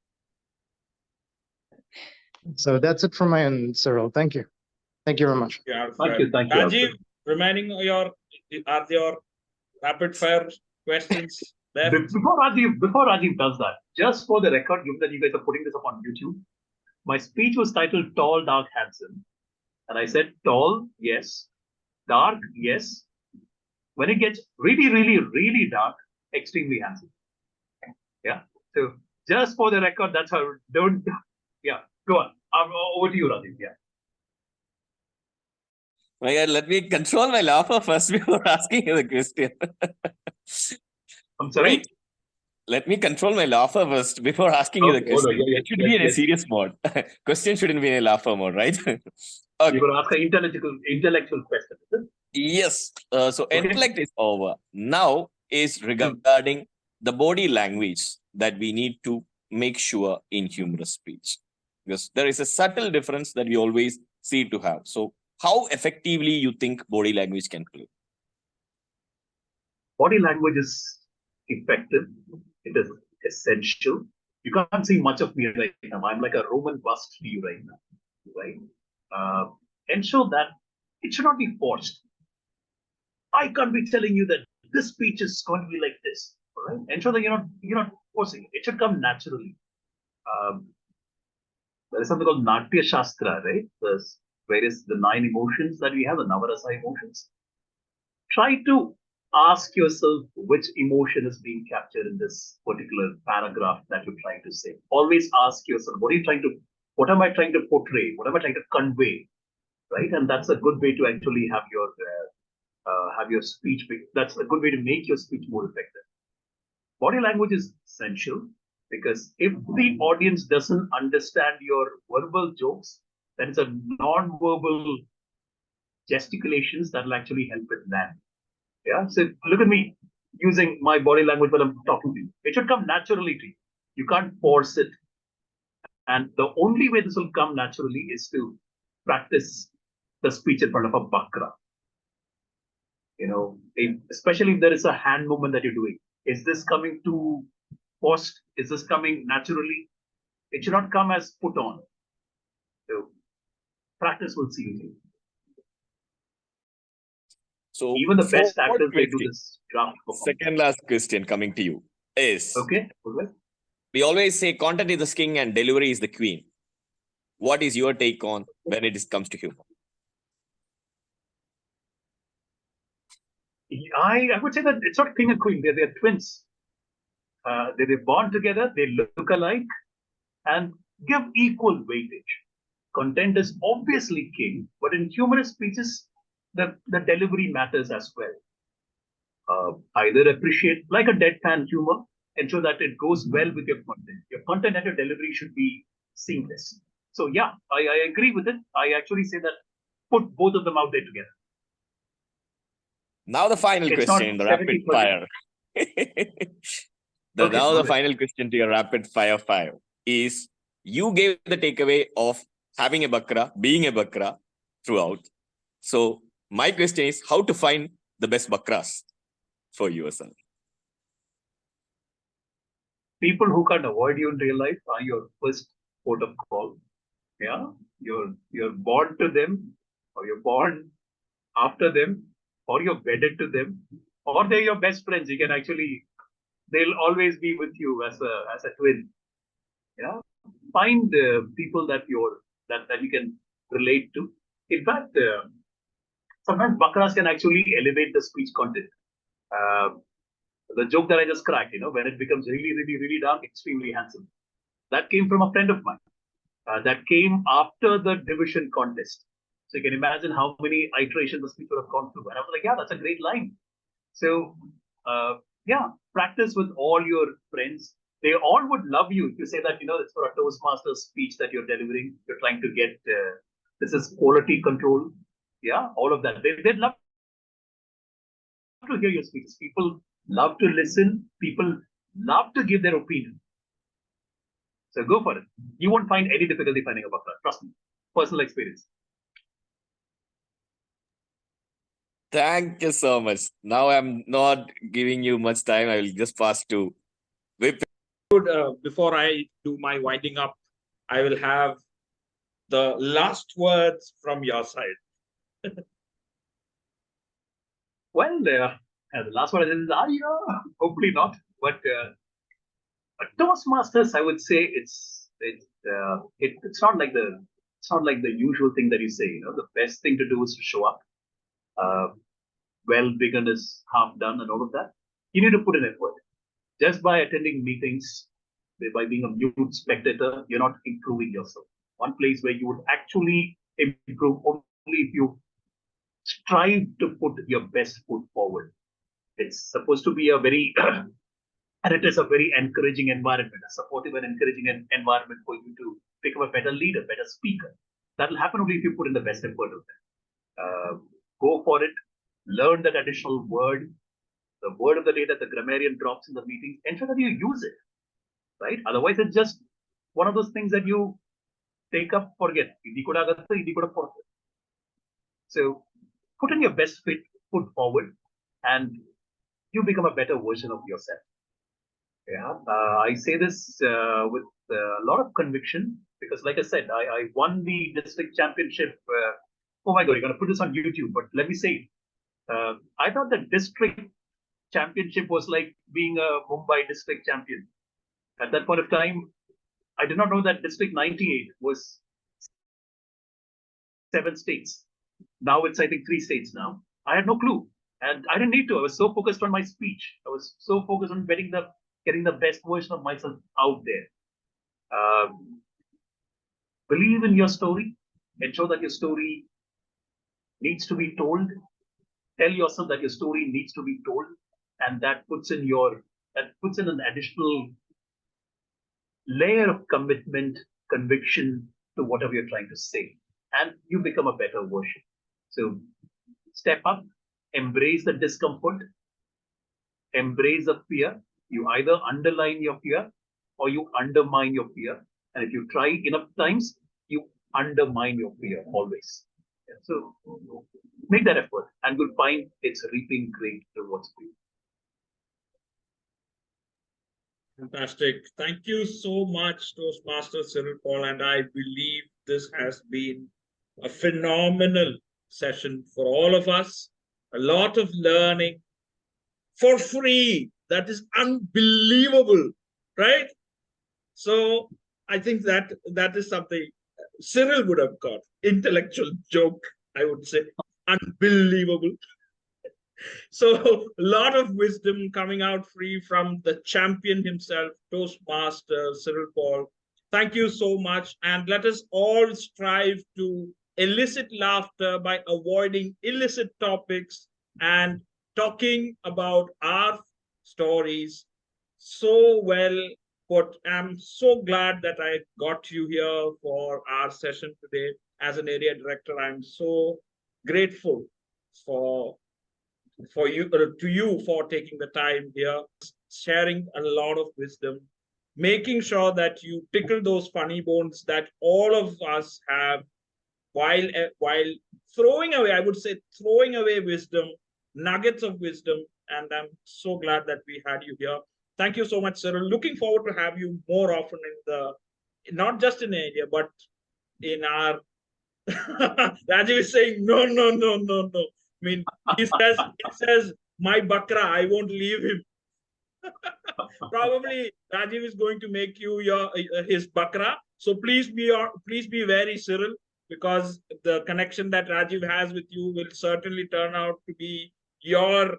So that's it from my end, Cyril. Thank you. Thank you very much. Yeah, Thank you. Thank you. Rajiv, Alfred. remaining are your rapid fire questions left? Before Rajiv does that, just for the record, given that you guys are putting this up on YouTube, my speech was titled "Tall, Dark, Handsome," and I said tall, yes; dark, yes. When it gets really, really, really dark, extremely handsome. Yeah. So just for the record, that's how. Don't. Yeah. Go on. Over to you, Rajiv. Yeah. My God, let me control my laughter first before asking you the question. I'm sorry. Wait. Let me control my laughter first before asking you the Oh, no, question. yeah, It should be in a serious mode. Question shouldn't be in a laugher mode, right? Okay. You're going to ask an intellectual question, is it? Yes. So intellect is over. Now is regarding the body language that we need to make sure in humorous speech. Because there is a subtle difference that we always see to have. So how effectively you think body language can play? Body language is effective. It is essential. You can't see much of me right now. I'm like a Roman bust to you right now, right? Ensure that it should not be forced. I can't be telling you that this speech is going to be like this. All right? Ensure that you're not forcing it. It should come naturally. There is something called Natya Shastra, right? There's the 9 emotions that we have, the Navarasa emotions. Try to ask yourself which emotion is being captured in this particular paragraph that you're trying to say. Always ask yourself, what am I trying to portray? What am I trying to convey? Right? And that's a good way to actually have your speech. That's a good way to make your speech more effective. Body language is essential because if the audience doesn't understand your verbal jokes, then it's a non-verbal gesticulations that will actually help with them. Yeah. So look at me using my body language when I'm talking to you. It should come naturally to you. You can't force it. And the only way this will come naturally is to practice the speech in front of a bakra. Especially if there is a hand movement that you're doing. Is this coming too forced? Is this coming naturally? It should not come as put on. So practice will see you. So even the best actors, they do question. this draft performance. Second last question coming to you is Okay. We always say content is the king and delivery is the queen. What is your take on when comes to humor? I would say that it's not king and queen. They're twins. They're born together. They look alike and give equal weightage. Content is obviously king, but in humorous speeches, the delivery matters as well. Either appreciate, like a deadpan humor, ensure that it goes well with your content. Your content and your delivery should be seamless. So yeah, I agree with it. I actually say that put both of them out there together. Now the final It's question, not the rapid 70%. fire. Okay, Now the good. final question to your rapid fire is, you gave the takeaway of having a bakra, being a bakra throughout. So my question is, how to find the best bakras for yourself? People who can't avoid you in real life are your first port of call. Yeah, you're born to them, or you're born after them, or you're wedded to them, or they're your best friends. You can actually, they'll always be with you as a twin. Yeah, find people that you can relate to. In fact, sometimes bakras can actually elevate the speech content. The joke that I just cracked, when it becomes really, really, really dark, extremely handsome. That came from a friend of mine. That came after the division contest. So you can imagine how many iterations the speech would have gone through. And I was like, yeah, that's a great line. So, yeah, practice with all your friends. They all would love you if you say that, it's for a Toastmaster speech that you're delivering. You're trying to get, this is quality control. Yeah, all of that. They'd love to hear your speeches. People love to listen. People love to give their opinion. So go for it. You won't find any difficulty finding a bakra. Trust me. Personal experience. Thank you so much. Now I'm not giving you much time. I will just pass to Vipin. Before I do my winding up, I will have the last words from your side. Well, the last one is hopefully not. But Toastmasters, I would say it's not like the usual thing that you say. The best thing to do is to show up. Well begun is half done, and all of that. You need to put in effort. Just by attending meetings, by being a mute spectator, you're not improving yourself. One place where you would actually improve only if you strive to put your best foot forward. It's supposed to be a very and it is a very encouraging environment, a supportive and encouraging environment for you to become a better leader, better speaker. That will happen only if you put in the best effort of it. Go for it. Learn that additional word, the word of the day that the grammarian drops in the meeting. Ensure that you use it, right? Otherwise, it's just one of those things that you take up, forget. So put in your best foot forward, and you become a better version of yourself. Yeah, I say this with a lot of conviction because, like I said, I won the district championship. Oh my God, you're going to put this on YouTube, but let me say it. I thought the district championship was like being a Mumbai district champion. At that point of time, I did not know that District 98 was 7 states. Now it's, I think, 3 states now. I had no clue. And I didn't need to. I was so focused on my speech. I was so focused on getting the best version of myself out there. Believe in your story. Ensure that your story needs to be told. Tell yourself that your story needs to be told. And that puts in an additional layer of commitment, conviction to whatever you're trying to say. And you become a better version. So step up, embrace the discomfort, embrace the fear. You either underline your fear or you undermine your fear. And if you try enough times, you undermine your fear always. Yeah, so make that effort and you'll find it's reaping great rewards for you. Fantastic. Thank you so much, Toastmaster Cyril Paul. And I believe this has been a phenomenal session for all of us. A lot of learning for free. That is unbelievable, right? So I think that is something Cyril would have got. Intellectual joke, I would say. Unbelievable. So a lot of wisdom coming out free from the champion himself, Toastmaster Cyril Paul. Thank you so much. And let us all strive to elicit laughter by avoiding illicit topics and talking about our stories so well. But I'm so glad that I got you here for our session today. As an area director, I'm so grateful for you to you for taking the time here, sharing a lot of wisdom, making sure that you tickle those funny bones that all of us have while throwing away, I would say, throwing away wisdom, nuggets of wisdom. And I'm so glad that we had you here. Thank you so much, Cyril. Looking forward to have you more often in the, not just in India, but in our Rajiv is saying no. I mean, he says my bakra, I won't leave him. Probably Rajiv is going to make you his bakra. So please be wary, Cyril, because the connection that Rajiv has with you will certainly turn out to be your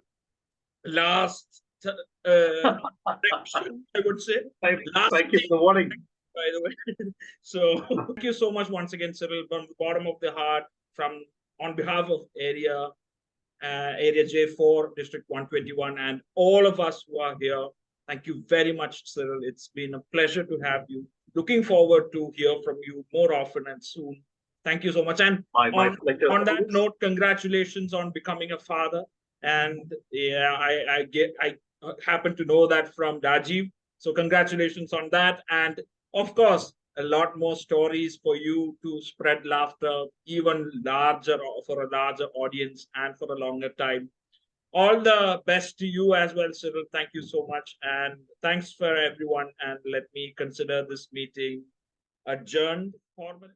last section, I would say. Thank you for the warning. By the way. So thank you so much once again, Cyril, from the bottom of the heart, on behalf of Area J4, District 121, and all of us who are here. Thank you very much, Cyril. It's been a pleasure to have you. Looking forward to hear from you more often and soon. Thank you so much. And on that note, congratulations on becoming a father. And yeah, I happen to know that from Rajiv. So congratulations on that. And of course, a lot more stories for you to spread laughter even larger, for a larger audience and for a longer time. All the best to you as well, Cyril. Thank you so much. And thanks for everyone. And let me consider this meeting adjourned formally.